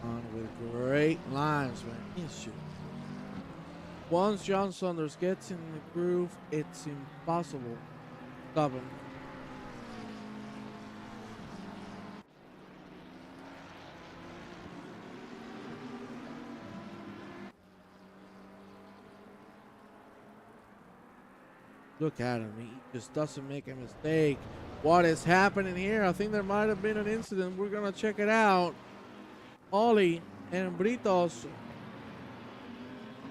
B: On with great lines, man. Issue. Once John Saunders gets in the groove, it's impossible to stop him. Look at him. He just doesn't make a mistake. What is happening here? I think there might have been an incident. We're going to check it out. Ollie and Britos.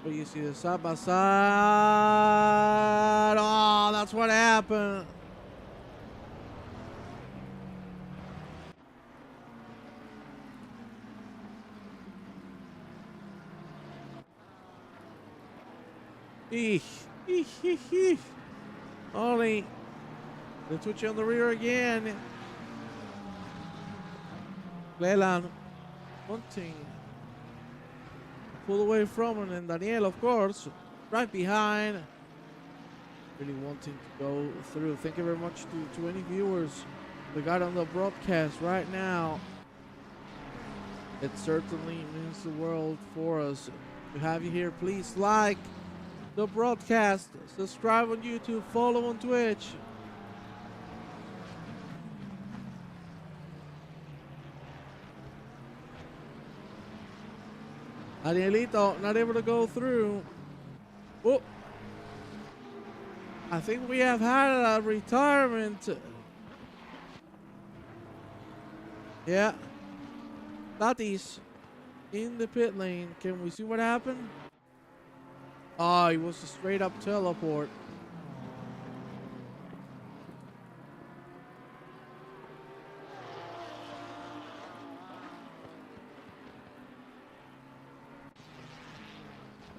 B: But you see the side by side. Oh, that's what happened. Ollie, the twitch on the rear again. Leland wanting pull away from him, and Daniel, of course, right behind, really wanting to go through. Thank you very much to any viewers we got on the broadcast right now. It certainly means the world for us to have you here. Please like the broadcast, subscribe on YouTube, follow on Twitch. Danielito not able to go through. Oh, I think we have had a retirement. Yeah, Tatis in the pit lane. Can we see what happened? Oh, it was a straight up teleport.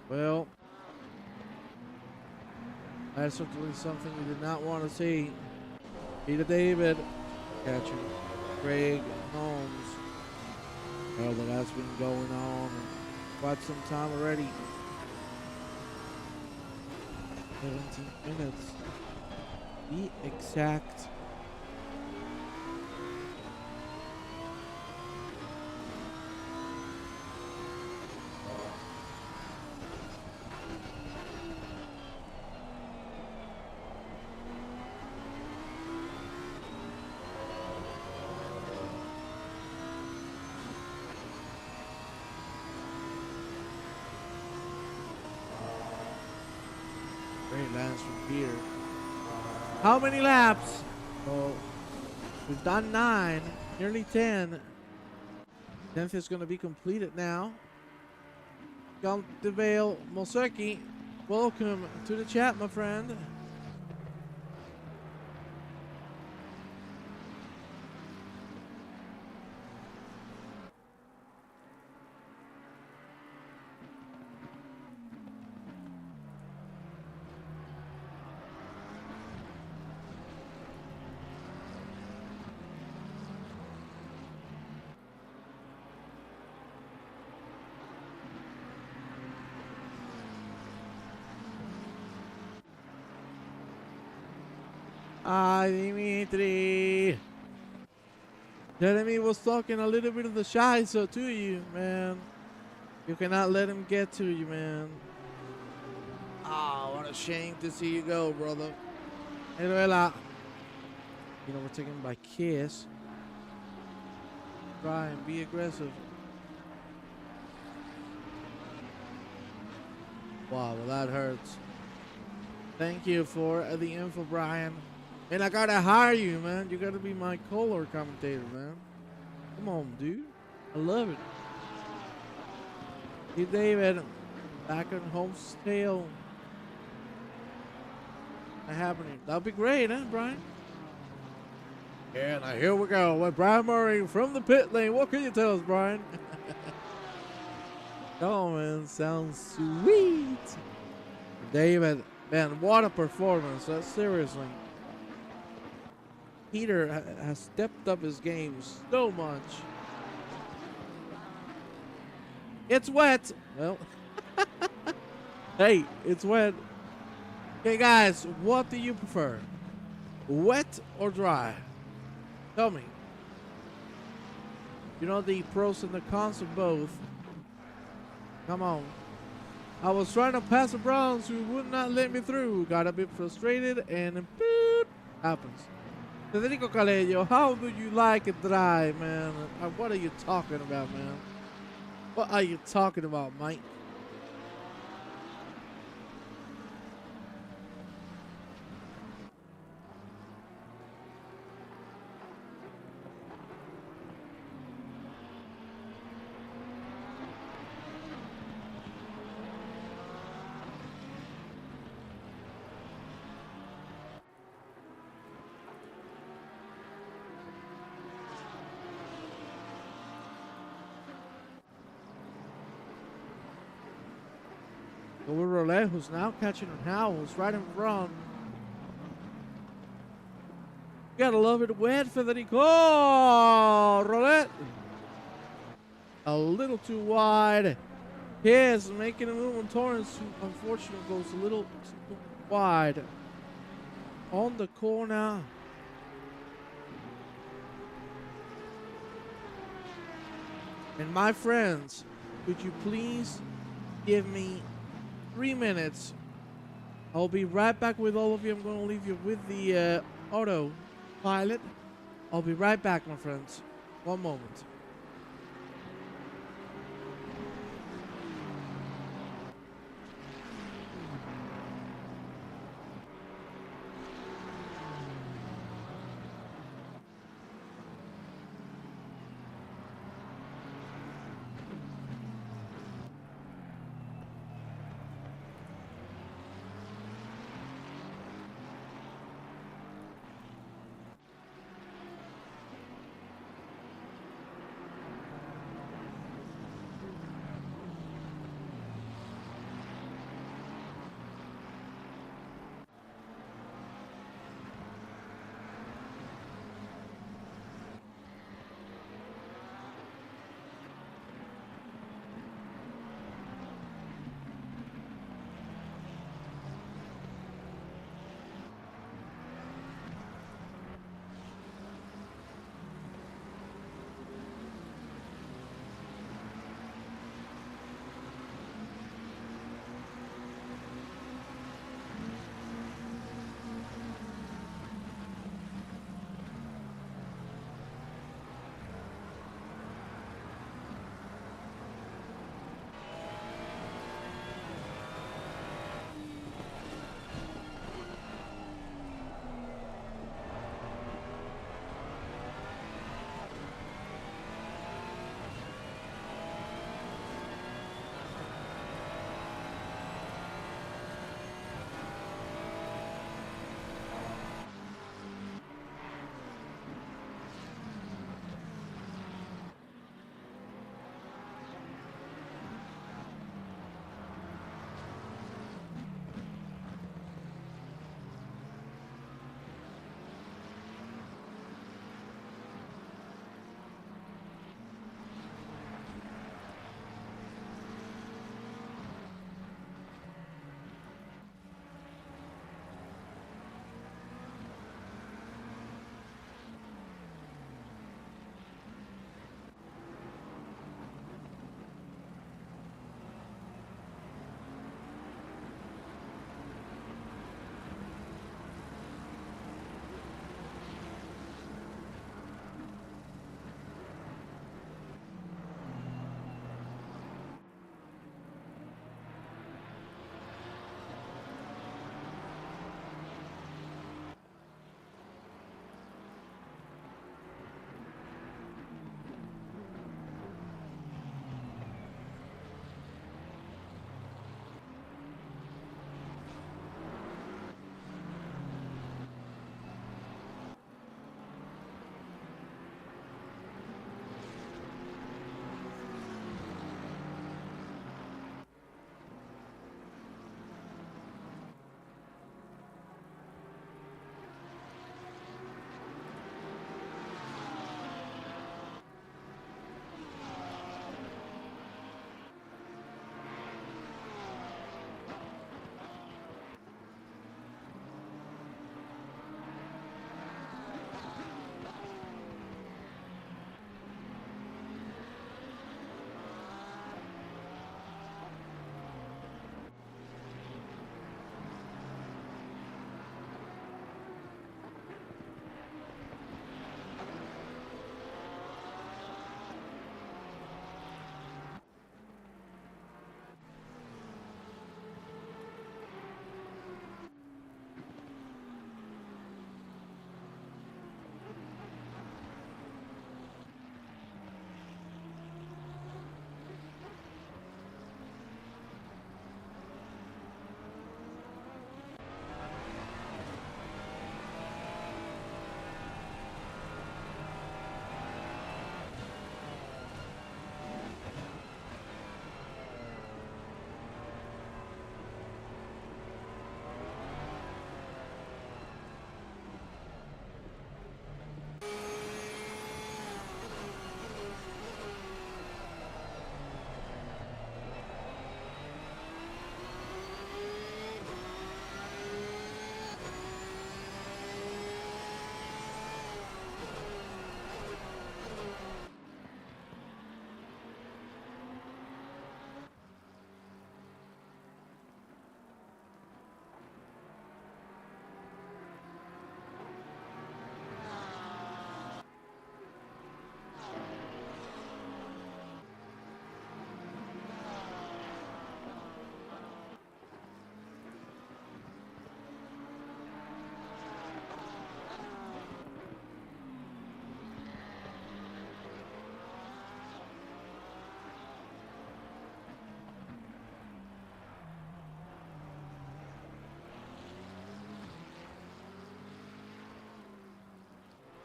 B: Well, that's certainly something we did not want to see. Peter David catching Craig Holmes. Well, that's been going on quite some time already. 17 minutes. Be exact. Great lands from Peter. How many laps? Well, we've done 9, nearly 10. 10th is going to be completed now. Galtevale Moseki, welcome to the chat, my friend. Hi, Dimitri. Jeremy was talking a little bit of the shy so to you, man. You cannot let him get to you, man. Oh, what a shame to see you go, brother. Eruela. You know, we're taken by Kiss. Try and be aggressive. Wow, well, that hurts. Thank you for the info, Brian. And I gotta hire you, man. You gotta be my color commentator, man. Come on, dude. I love it. Hey, David. Back on Home's tail. Happening. That'll be great, huh, Brian? Yeah, now here we go with Brian Murray from the pit lane. What can you tell us, Brian? Oh, man. Sounds sweet. David, man, what a performance. Seriously. Peter has stepped up his game so much. It's wet. Well, hey, it's wet. Okay, guys, what do you prefer? Wet or dry? Tell me. You know the pros and the cons of both. Come on. I was trying to pass the Browns who would not let me through. Got a bit frustrated and boop, happens. Federico Calejo, how do you like it dry, man? What are you talking about, man? What are you talking about, Mike? Over Roulette, who's now catching Howell, who's right in front. You gotta love it wet, Federico. Oh, Roulette. A little too wide. Yes, making a move on Torrance, who unfortunately goes a little too wide. On the corner. And my friends, could you please give me 3 minutes. I'll be right back with all of you. I'm going to leave you with the autopilot. I'll be right back, my friends. One moment.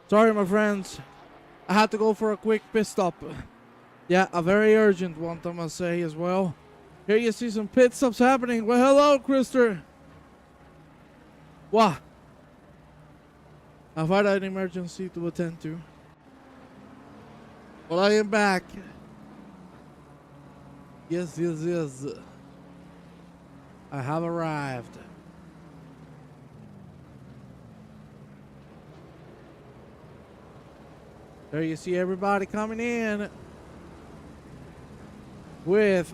B: Sorry, my friends. I had to go for a quick pit stop. Yeah, a very urgent one, I must say as well. Here you see some pit stops happening. Well, hello, Krister. What? I've had an emergency to attend to. Well, I am back. Yes. I have arrived. There you see everybody coming in with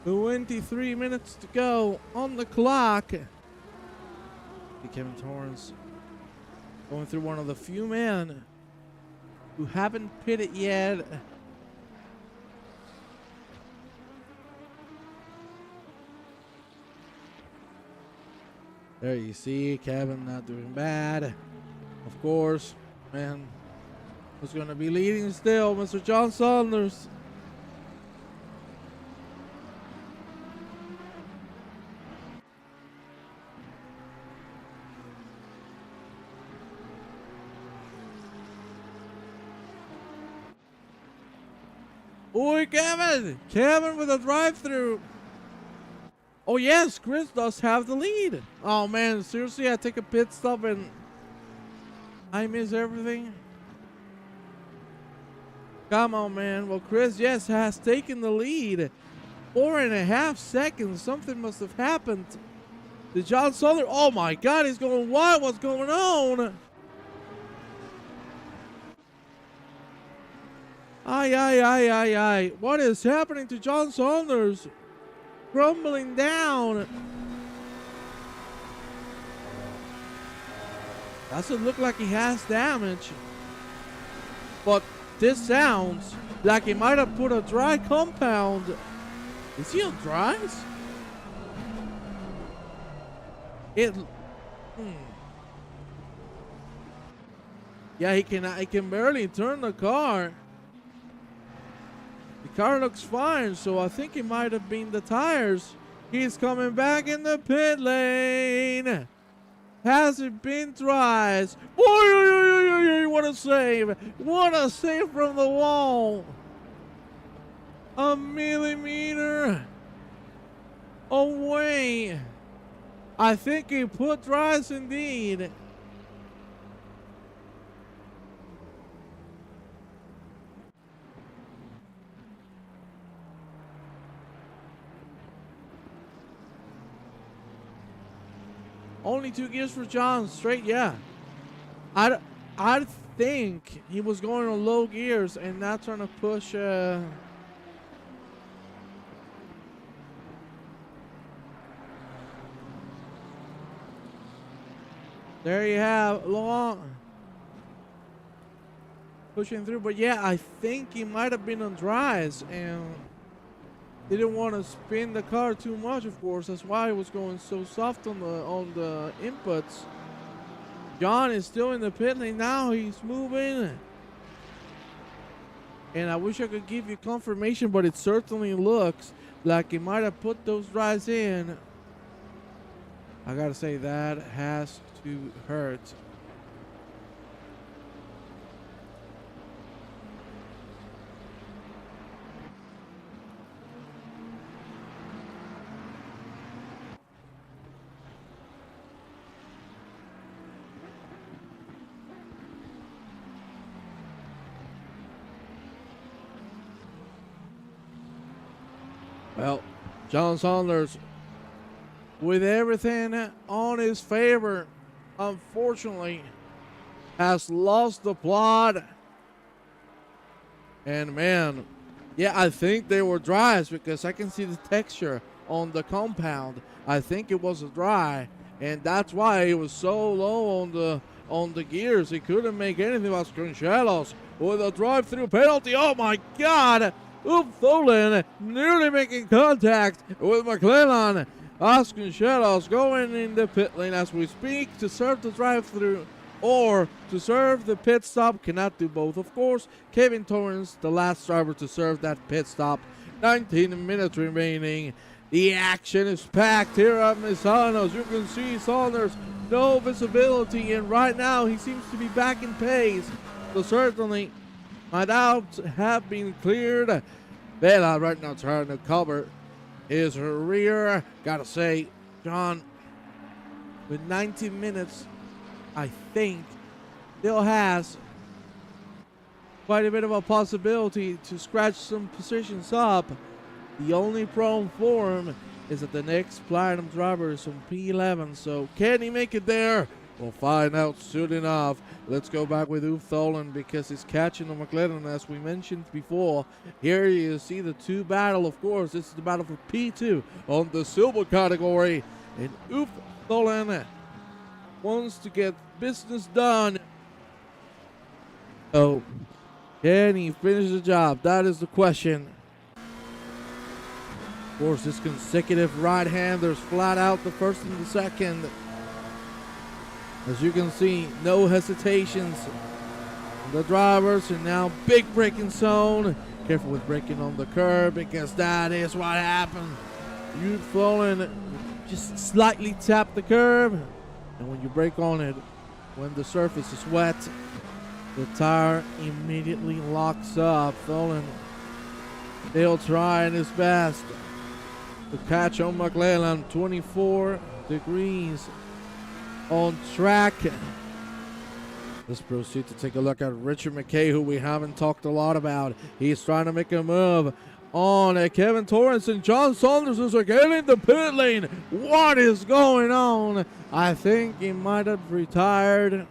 B: 23 minutes to go on the clock. Kevin Torrance going through one of the few men who haven't pitted yet. There you see Kevin not doing bad. Of course, man, who's going to be leading still? Mr. John Saunders. Oi, Kevin! Kevin with a drive-through. Oh, yes, Chris does have the lead. Oh, man, seriously, I take a pit stop and I miss everything. Come on, man. Well, Chris, yes, has taken the lead. 4.5 seconds. Something must have happened. The John Saunders. Oh, my God, he's going wild. What's going on? Ay. What is happening to John Saunders? Crumbling down. Doesn't look like he has damage. But this sounds like he might have put a dry compound. Is he on dries? Yeah, he can barely turn the car. The car looks fine, so I think it might have been the tires. He's coming back in the pit lane. Has it been dries? Boy, what a save. What a save from the wall. A millimeter away. I think he put dries indeed. Only 2 gears for John straight, yeah. I think he was going on low gears and not trying to push. There you have long pushing through, but yeah, I think he might have been on dries and didn't want to spin the car too much, of course. That's why it was going so soft on the inputs. John is still in the pit lane now. He's moving. And I wish I could give you confirmation, but it certainly looks like he might have put those dries in. I gotta say, that has to hurt. Well, John Saunders, with everything on his favor, unfortunately, has lost the plot. And man, yeah, I think they were dries because I can see the texture on the compound. I think it was a dry, and that's why he was so low on the gears. He couldn't make anything. Vasconcelos with a drive-through penalty. Oh my God! Tholen nearly making contact with McClellan. Vasconcelos going in the pit lane as we speak to serve the drive-through or to serve the pit stop. Cannot do both, of course. Kevin Torrance, the last driver to serve that pit stop. 19 minutes remaining. The action is packed here at MISANO. As you can see, Saunders no visibility, and right now he seems to be back in pace. So certainly my doubts have been cleared. Vela right now trying to cover his rear. Gotta say, John, with 90 minutes, I think still has quite a bit of a possibility to scratch some positions up. The only problem for him is that the next Platinum driver is from P11, so can he make it there? We'll find out soon enough. Let's go back with Ulf Tholen because he's catching the McLaren, as we mentioned before. Here you see the two battle, of course. This is the battle for P2 on the silver category. And Ulf Tholen wants to get business done. So, can he finish the job? That is the question. Of course, this consecutive right-handers flat out the first and the second. As you can see, no hesitations. The drivers are now big braking zone. Careful with braking on the curb because that is what happened. You've fallen, just slightly tap the curb. And when you brake on it, when the surface is wet, the tire immediately locks up. Tholen still trying his best to catch on McLaren. 24 degrees on track. Let's proceed to take a look at Richard McKay, who we haven't talked a lot about. He's trying to make a move on Kevin Torrance, and John Saunders is again in the pit lane. What is going on? I think he might have retired,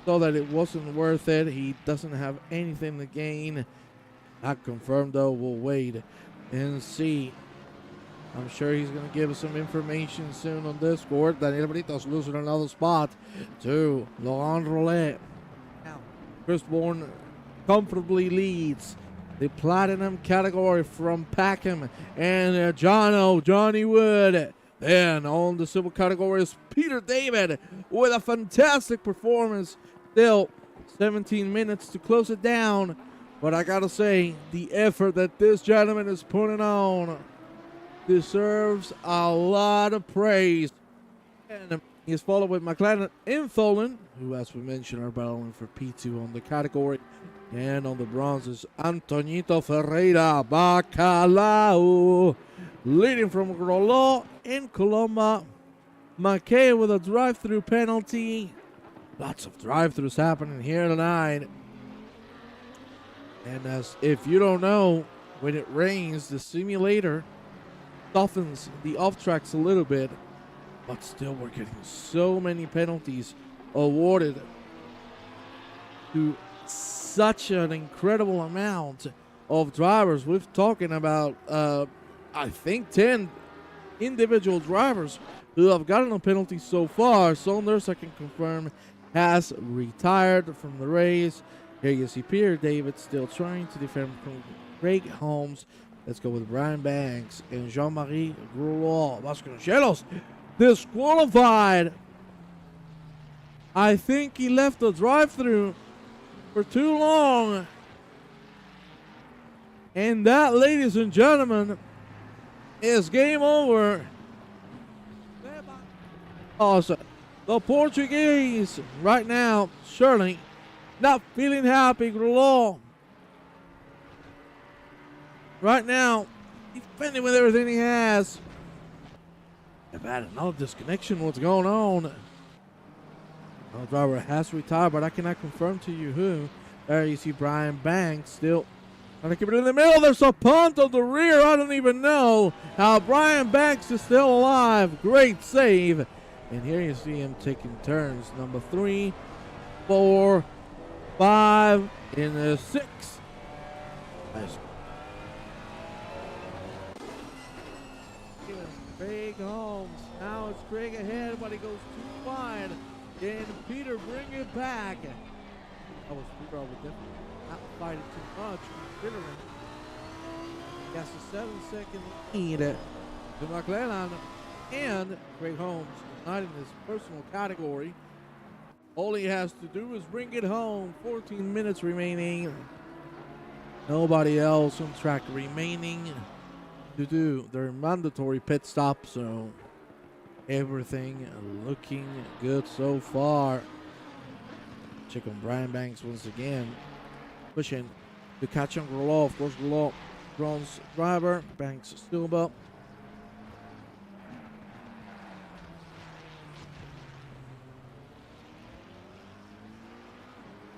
B: so that it wasn't worth it. He doesn't have anything to gain. Not confirmed though. We'll wait and see. I'm sure he's going to give us some information soon on Discord. Daniel Britos losing another spot to Laurent Rollet. Chris Bourne comfortably leads the Platinum category from Packham and Johnny Wood. Then on the silver category is Peter David with a fantastic performance. Still 17 minutes to close it down. But I got to say, the effort that this gentleman is putting on deserves a lot of praise. And he's followed with McLaren and Tholen, who, as we mentioned, are battling for P2 on the category. And on the bronzes, Antonito Ferreira Bacalao, leading from Grollo and Colomba. McKay with a drive-through penalty. Lots of drive-throughs happening here tonight. And as if you don't know, when it rains, the simulator softens the off-tracks a little bit, but still we're getting so many penalties awarded to such an incredible amount of drivers. We're talking about, I think, 10 individual drivers who have gotten a penalty so far. Saunders, I can confirm, has retired from the race. Here you see Peter David still trying to defend from Craig Holmes. Let's go with Brian Banks and Jean-Marie Grouillot. Vasconcelos disqualified. I think he left the drive-through for too long. And that, ladies and gentlemen, is game over. Also, the Portuguese right now, surely not feeling happy. Grouillot right now, defending with everything he has. I've had another disconnection. What's going on? The driver has retired, but I cannot confirm to you who. There you see Brian Banks still trying to keep it in the middle. There's a punt on the rear. I don't even know how Brian Banks is still alive. Great save. And here you see him taking turns. Number 3, 4, 5, and 6. Nice. Craig Holmes. Now it's Craig ahead, but he goes too wide. Can Peter bring it back? That was Peter. I would definitely not fight it too much, considering he has a 7-second lead to McLaren and Craig Holmes. Not in his personal category. All he has to do is bring it home. 14 minutes remaining. Nobody else on track remaining to do their mandatory pit stop. So Everything looking good so far. Check on Brian Banks once again. Pushing to catch on Grolov. Of course, Grolov, bronze driver. Banks silver.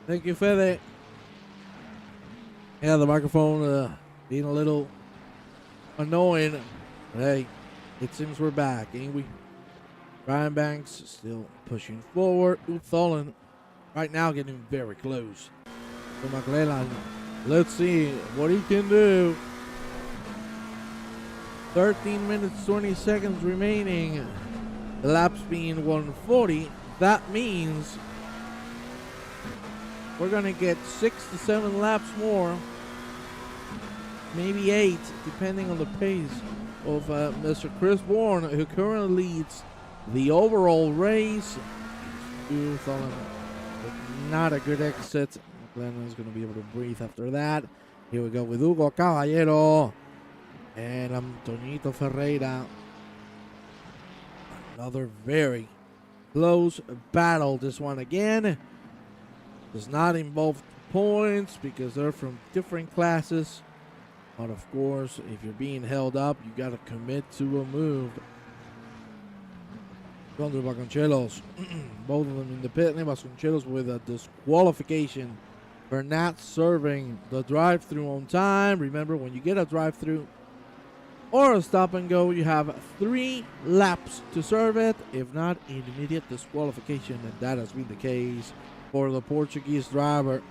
B: Thank you, Fede. Yeah, the microphone being a little annoying. But hey, it seems we're back, ain't we? Brian Banks still pushing forward. Utholen right now getting very close to McClellan. Let's see what he can do. 13 minutes, 20 seconds remaining. The laps being 140. That means we're going to get 6 to 7 laps more. Maybe 8, depending on the pace of Mr. Chris Bourne, who currently leads the overall race. Not a good exit. McLennan is going to be able to breathe after that. Here we go with Hugo Caballero and Antonito Ferreira. Another very close battle. This one again does not involve points because they're from different classes. But of course, if you're being held up, you got to commit to a move. Contra Vasconcelos, both of them in the pit lane. Vasconcelos with a disqualification for not serving the drive-through on time. Remember, when you get a drive-through or a stop and go, you have 3 laps to serve it. If not, immediate disqualification, and that has been the case for the Portuguese driver.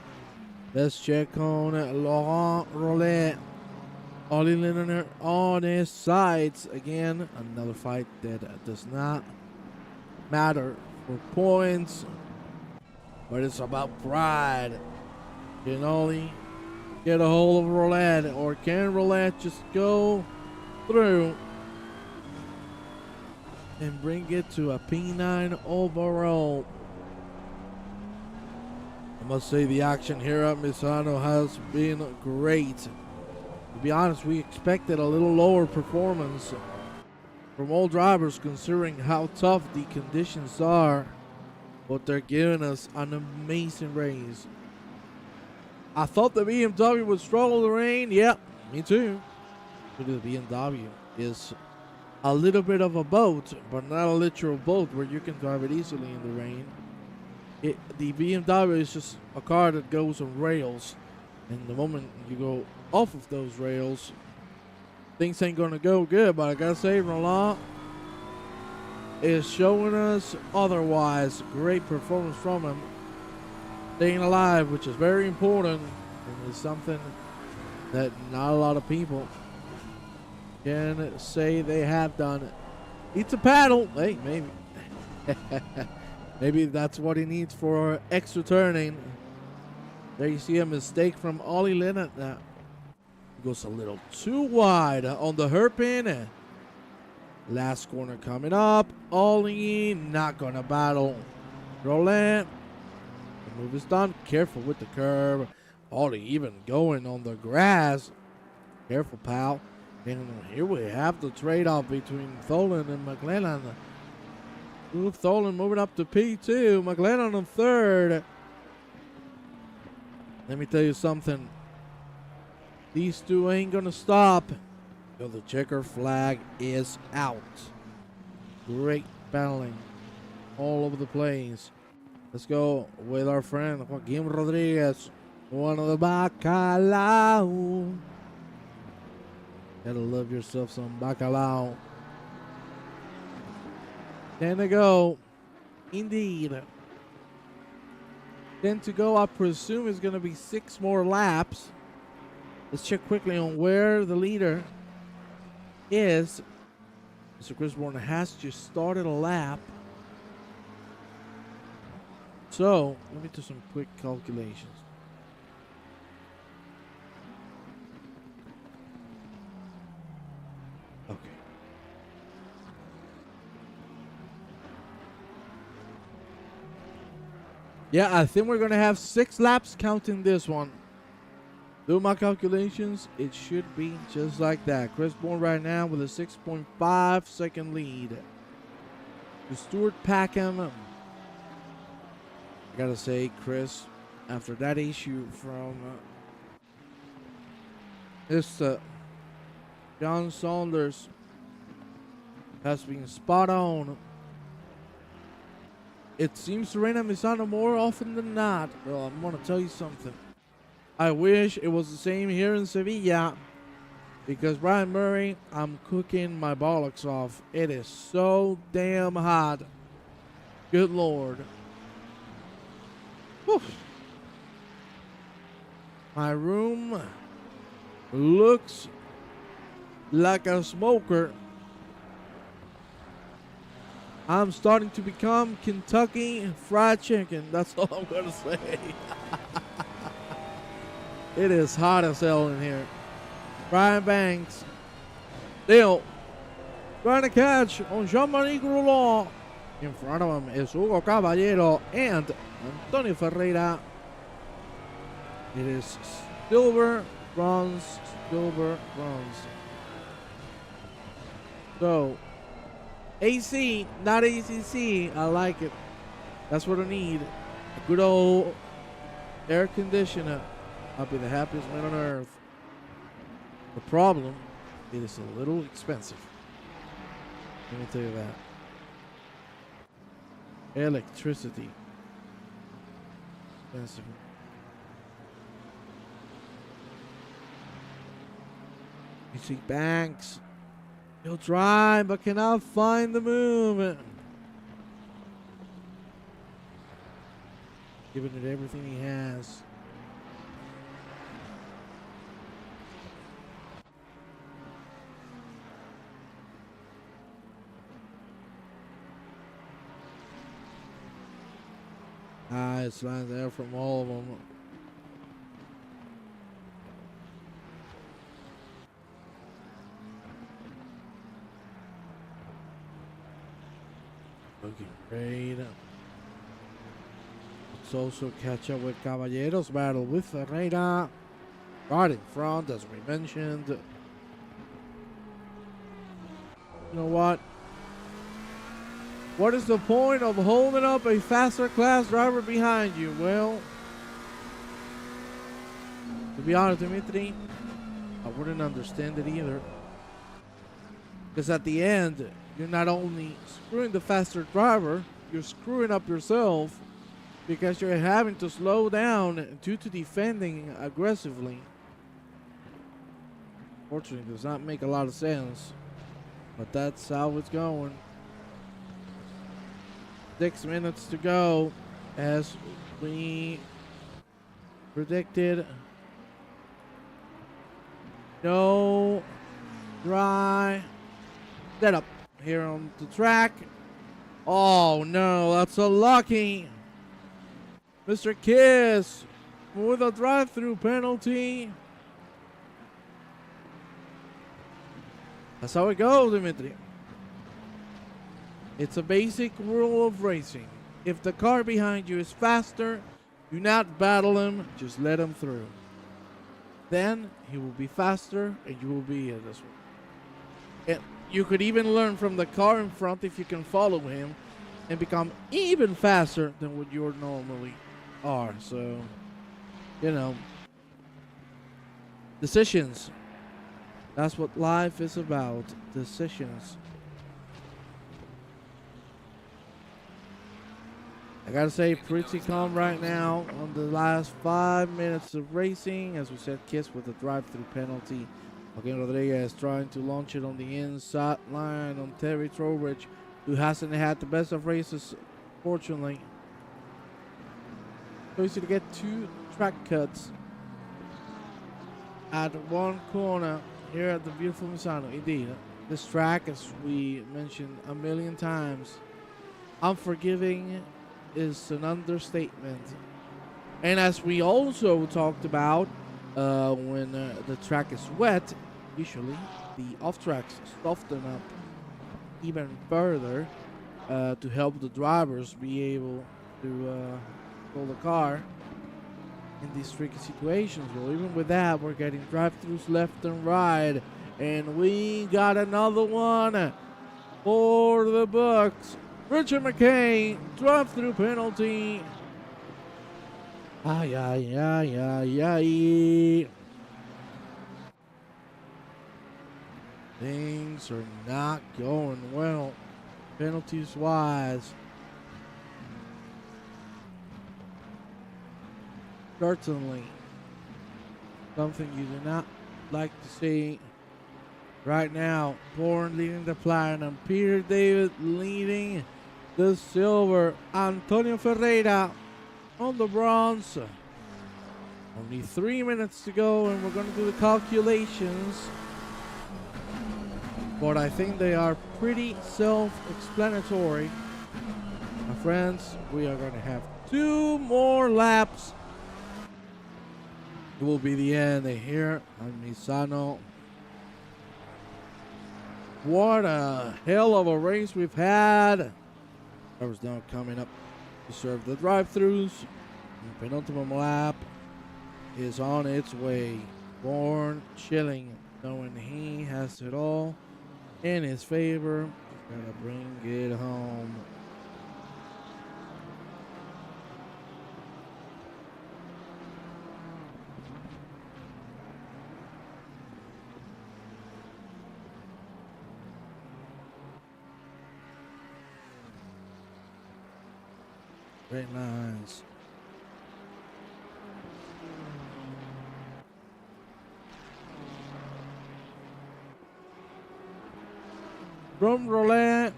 B: Let's check on Laurent Rollet. Ollie Linner on his sides again. Another fight that does not matter for points, but it's about pride. Can Ollie get a hold of Rollet, or can Rollet just go through and bring it to a P9 overall? I must say the action here at MISANO has been great. To be honest, we expected a little lower performance from all drivers considering how tough the conditions are, but they're giving us an amazing race. I thought the BMW would struggle in the rain. Yep, me too. The BMW is a little bit of a boat, but not a literal boat where you can drive it easily in the rain. The BMW is just a car that goes on rails, and the moment you go off of those rails, things ain't gonna go good. But I gotta say, Roland is showing us otherwise. Great performance from him, staying alive, which is very important, and is something that not a lot of people can say they have done. It's a paddle. Hey, maybe. Maybe that's what he needs for extra turning. There you see a mistake from Ollie Linnett. Now goes a little too wide on the hairpin. Last corner coming up. Ollie not gonna battle Roland. The move is done. Careful with the curve. Ollie even going on the grass. Careful, pal. And here we have the trade-off between Tholen and McLennan. Tholen moving up to P2. McLennan on 3rd. Let me tell you something. These two ain't gonna stop. So the checker flag is out. Great battling all over the place. Let's go with our friend Joaquin Rodriguez. One of the Bacalao. Gotta love yourself some Bacalao. 10 to go. Indeed. 10 to go. I presume it's going to be 6 more laps. Let's check quickly on where the leader is. Mr. Chris Bourne has just started a lap. So, let me do some quick calculations. Okay. Yeah, I think we're going to have 6 laps counting this one. Do my calculations, it should be just like that. Chris Bourne right now with a 6.5 second lead. to Stuart Packham. I gotta say, Chris, after that issue from John Saunders has been spot on. It seems to rain at MISANO more often than not. Well, I'm gonna tell you something. I wish it was the same here in Sevilla, because Brian Murray, I'm cooking my bollocks off. It is so damn hot. Good Lord. Whew. My room looks like a smoker. I'm starting to become Kentucky Fried Chicken. That's all I'm gonna say. It is hot as hell in here. Brian Banks still trying to catch on Jean-Marie Groulon. In front of him is Hugo Caballero and Antonio Ferreira. It is silver, bronze, silver, bronze. So, AC, not ACC. I like it. That's what I need. A good old air conditioner. I'll be the happiest man on earth. The problem, it is a little expensive. Let me tell you that. Electricity. Expensive. You see Banks. He'll try, but cannot find the movement. Giving it everything he has. Nice line there from all of them. Looking great. Let's also catch up with Caballero's battle with Ferreira. Right in front, as we mentioned. You know what? What is the point of holding up a faster class driver behind you? Well, to be honest, Dimitri, I wouldn't understand it either. Because at the end, you're not only screwing the faster driver, you're screwing up yourself because you're having to slow down due to defending aggressively. Fortunately, it does not make a lot of sense, but that's how it's going. 6 minutes to go, as we predicted. No dry setup here on the track. Oh no, that's a lucky. Mr. Kiss with a drive-through penalty. That's how it goes, Dimitri. It's a basic rule of racing. If the car behind you is faster, do not battle him, just let him through. Then he will be faster and you will be this one. And you could even learn from the car in front if you can follow him and become even faster than what you normally are. So, you know, decisions. That's what life is about, decisions. I gotta say, pretty calm right now on the last 5 minutes of racing. As we said, Kiss with a drive-through penalty. Joaquin Rodriguez trying to launch it on the inside line on Terry Trowbridge, who hasn't had the best of races, fortunately. So easy to get 2 track cuts at one corner here at the beautiful MISANO. Indeed, this track, as we mentioned a million times, unforgiving is an understatement. And as we also talked about, when the track is wet, usually the off-tracks soften up even further to help the drivers be able to control the car in these tricky situations. Well, even with that, we're getting drive-thrus left and right, and we got another one for the books. Richard McKay, drive-through penalty. Ay, ay, ay, ay, ay. Things are not going well, penalties-wise. Certainly something you do not like to see. Right now, Bourne leading the platinum, Peter David leading the silver, Antonio Ferreira on the bronze. Only 3 minutes to go, and we're going to do the calculations. But I think they are pretty self-explanatory. My friends, we are going to have 2 more laps. It will be the end here on MISANO. What a hell of a race we've had. Drivers now coming up to serve the drive-thrus. The penultimate lap is on its way. Bourne chilling, knowing he has it all in his favor. He's gonna bring it home. Great lines. From Roulette,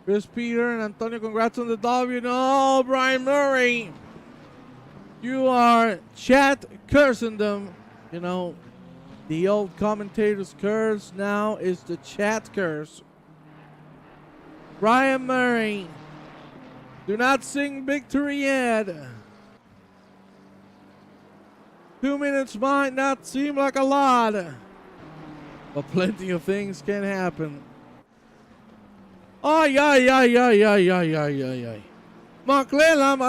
B: Chris Peter and Antonio, congrats on the W. No, Brian Murray, you are chat cursing them. You know, the old commentator's curse now is the chat curse. Brian Murray, do not sing victory yet. 2 minutes might not seem like a lot, but plenty of things can happen. Ay, ay, ay, ay, ay, ay, ay, ay, ay. McClellan.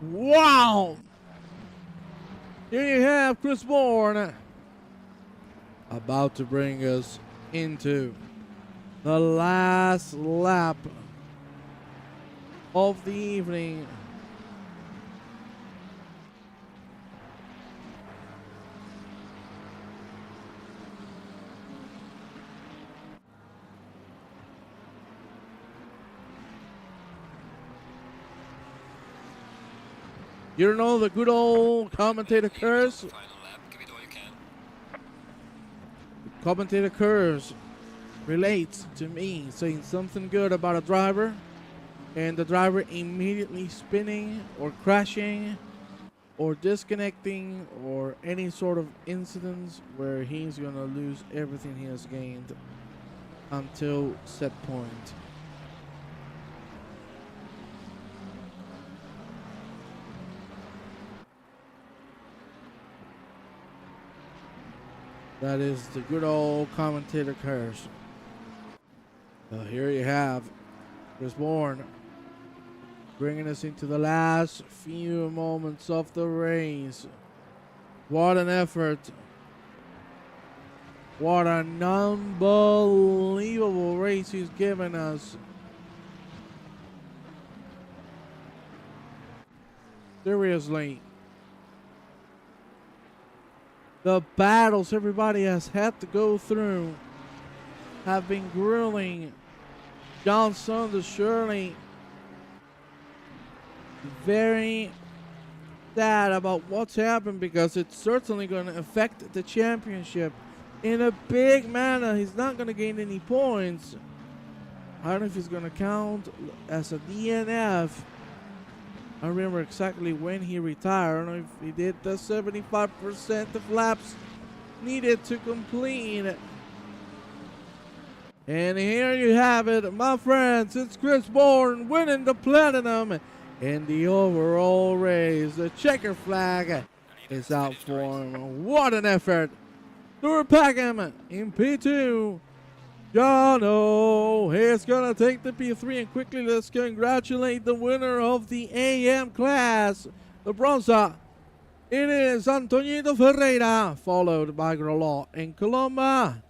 B: Wow. Here you have Chris Bourne about to bring us into the last lap of the evening. You don't know the good old commentator curse?
C: Final lap, give it all you can.
B: Commentator curse relates to me saying something good about a driver and the driver immediately spinning or crashing or disconnecting or any sort of incidents where he's going to lose everything he has gained until set point. That is the good old commentator curse. So here you have Chris Bourne bringing us into the last few moments of the race. What an effort. What an unbelievable race he's given us. Seriously. The battles everybody has had to go through have been grueling. John Saunders surely very sad about what's happened because it's certainly going to affect the championship in a big manner. He's not going to gain any points. I don't know if he's going to count as a DNF. I don't remember exactly when he retired. I don't know if he did the 75% of laps needed to complete. And here you have it, my friends. It's Chris Bourne winning the platinum in the overall race. The checker flag is out for him. What an effort. Stuart Packham in P2. Jono is going to take the P3, and quickly let's congratulate the winner of the AM class, the bronze. It is Antonio Ferreira, followed by Grolot and Coloma.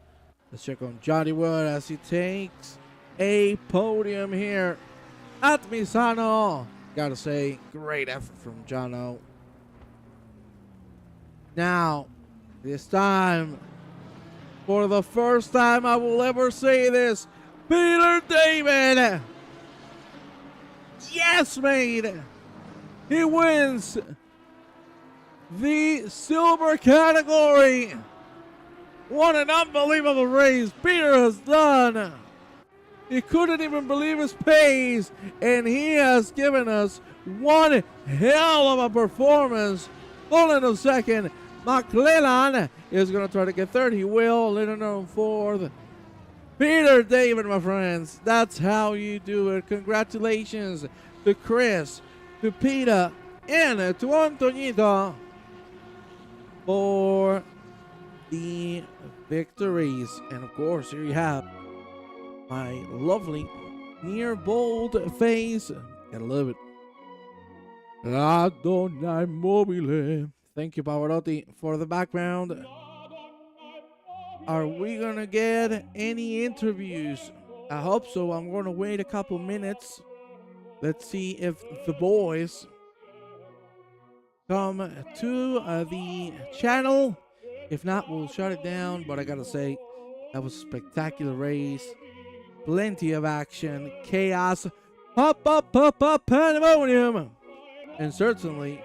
B: Let's check on Johnny Wood as he takes a podium here at MISANO. Gotta say, great effort from Jono. Now, this time, for the first time I will ever say this, Peter David! Yes, mate! He wins the silver category! What an unbelievable race Peter has done! He couldn't even believe his pace, and he has given us one hell of a performance. Hold on a second. McClellan is going to try to get third. He will. Little fourth. Peter David, my friends. That's how you do it. Congratulations to Chris, to Peter, and to Antonito for the victories. And of course, here you have my lovely near bold face. Gotta love it. Adonai mobile. Thank you, Pavarotti, for the background. Are we gonna get any interviews? I hope so. I'm gonna wait a couple minutes. Let's see if the boys come to the channel. If not, we'll shut it down. But I gotta say, that was a spectacular race. Plenty of action, chaos, pop, pandemonium. And certainly,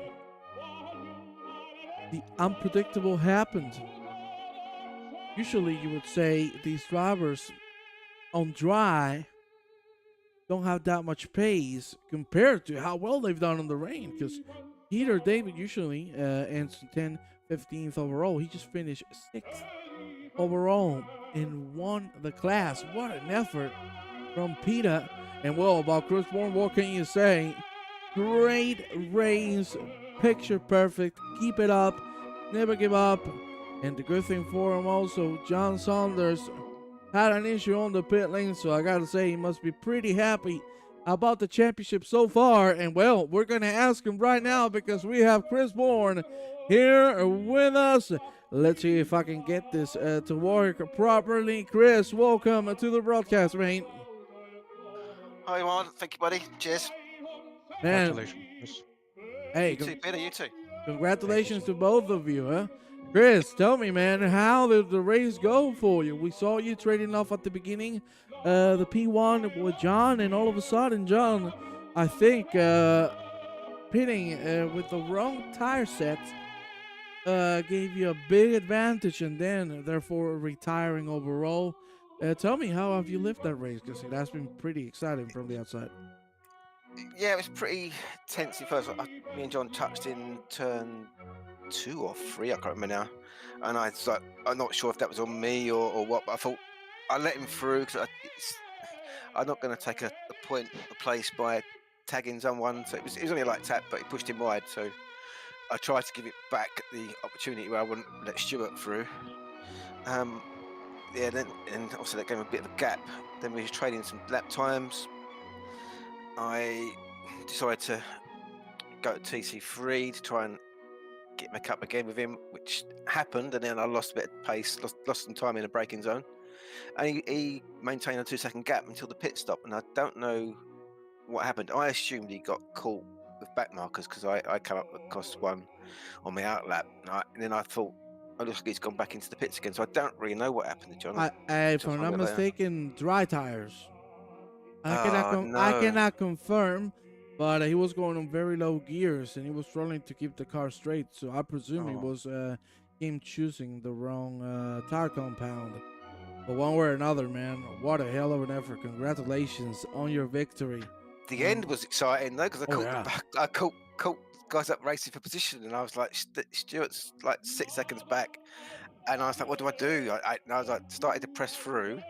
B: the unpredictable happened. Usually, you would say these drivers on dry don't have that much pace compared to how well they've done on the rain. Because Peter David usually ends 10th, 15th overall. He just finished 6th overall and won the class. What an effort from Peter. And well, about Chris Bourne, what can you say? Great race, picture perfect. Keep it up, never give up. And the good thing for him also, John Saunders had an issue on the pit lane, so I gotta say he must be pretty happy about the championship so far. And well, we're gonna ask him right now because we have Chris Bourne here with us. Let's see if I can get this to work properly. Chris, welcome to the broadcast, mate.
C: Hi, Juan. Thank you, buddy. Cheers.
B: Man,
D: Congratulations.
B: hey,
C: You too, Peter. You too.
B: congratulations to both of you, huh? Chris, tell me, man, how did the race go for you? We saw you trading off at the beginning, the P1 with John, and all of a sudden, John, I think, pitting with the wrong tire set gave you a big advantage, and then therefore retiring overall. Tell me, how have you lived that race? Because it has been pretty exciting from the outside.
C: Yeah, it was pretty tense at first. Me and John touched in turn 2 or 3, I can't remember now. And I was like, I'm not sure if that was on me or what, but I thought I let him through because I'm not going to take a place by tagging someone. So it was only a light tap, but he pushed him wide. So I tried to give it back the opportunity where I wouldn't let Stuart through. Yeah, then and also that gave him a bit of a gap. Then we were trading some lap times. I decided to go to TC3 to try and get back up again with him, which happened, and then I lost a bit of pace, lost some time in the braking zone, and he maintained a 2-second gap until the pit stop, and I don't know what happened. I assumed he got caught with back markers because I came up with cost 1 on my out lap, and then I thought, oh, looks like he's gone back into the pits again, so I don't really know what happened to John.
B: If I'm not mistaken, dry tires. I cannot confirm, but he was going on very low gears and he was struggling to keep the car straight. So I presume it was him choosing the wrong tire compound. But one way or another, man, what a hell of an effort! Congratulations on your victory.
C: The end was exciting though because I caught guys up racing for position, and I was like, Stuart's like 6 seconds back, and I was like, what do I do? I was like, started to press through.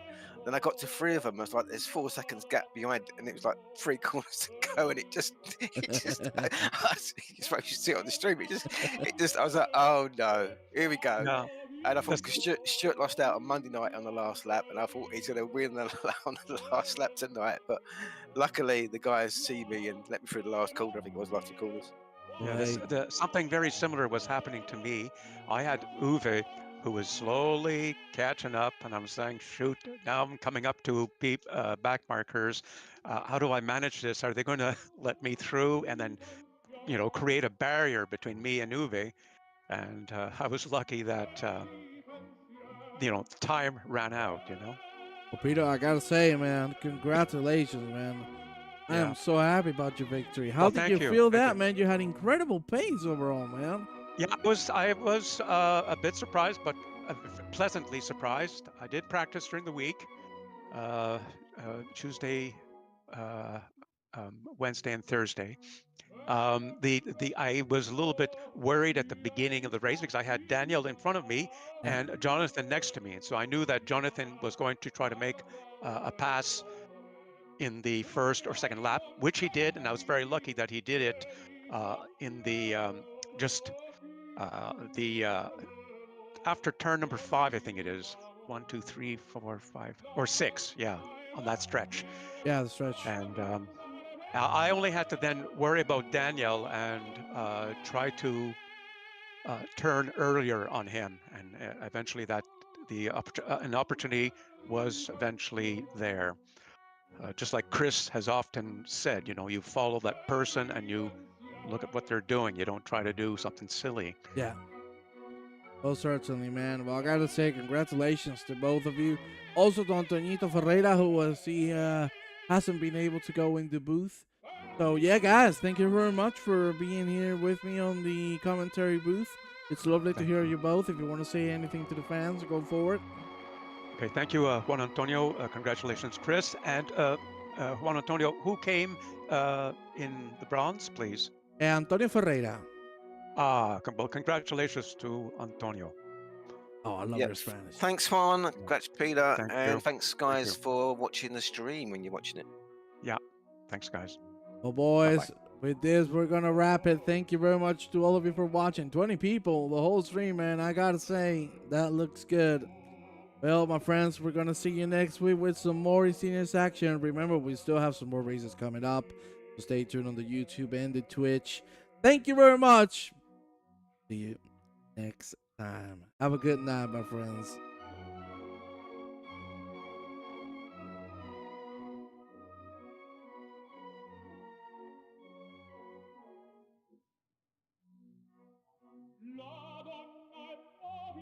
C: Then I got to 3 of them. I was like, there's 4 seconds gap behind, and it was like 3 corners to go, and it just you're supposed to see it on the stream. I was like, oh no, here we go.
D: No.
C: And I thought, because Stuart lost out on Monday night on the last lap, and I thought he's going to win on the last lap tonight. But luckily, the guys see me and let me through the last corner. I think it was last 2 corners.
D: Yeah, something very similar was happening to me. I had Uwe who was slowly catching up, and I'm saying, shoot, now I'm coming up to back markers. How do I manage this? Are they going to let me through and then, create a barrier between me and Uwe? And I was lucky that, time ran out,
B: Well, Peter, I gotta say, man, congratulations, man. I
D: Yeah.
B: am so happy about your victory. How
D: Well,
B: did you
D: thank you.
B: feel
D: Thank
B: that,
D: you.
B: man? You had incredible pace overall, man.
D: Yeah, I was a bit surprised, but pleasantly surprised. I did practice during the week, Tuesday, uh, Wednesday, and Thursday. I was a little bit worried at the beginning of the race because I had Daniel in front of me
B: Yeah.
D: and Jonathan next to me, and so I knew that Jonathan was going to try to make a pass in the first or second lap, which he did, and I was very lucky that he did it in the just the after turn number 5, I think it is 1, 2, 3, 4, 5, or 6, yeah, on that stretch.
B: Yeah, the stretch.
D: And I only had to then worry about Daniel and try to turn earlier on him, and eventually an opportunity was eventually there. Just like Chris has often said, you follow that person and you look at what they're doing. You don't try to do something silly.
B: Yeah. Oh, certainly, man. Well, I gotta say, congratulations to both of you. Also to Antonito Ferreira, he hasn't been able to go in the booth. So yeah, guys, thank you very much for being here with me on the commentary booth. It's lovely to hear you both. If you want to say anything to the fans, go for it.
D: Okay, thank you, Juan Antonio. Congratulations, Chris. And Juan Antonio, who came in the bronze, please?
B: Antonio Ferreira.
D: Well, congratulations to Antonio.
B: Oh, I love
C: Yep.
B: your Spanish.
C: Thanks, Juan. Congrats, Peter.
D: Thank
C: and
D: you.
C: thanks, guys, for watching the stream when you're watching it.
D: Yeah, thanks, guys.
B: Well, boys,
D: Bye-bye.
B: with this, we're going to wrap it. Thank you very much to all of you for watching. 20 people, the whole stream, man. I got to say, that looks good. Well, my friends, we're going to see you next week with some more eSeniors action. Remember, we still have some more races coming up. So stay tuned on the YouTube and the Twitch. Thank you very much. See you next time. Have a good night, my friends.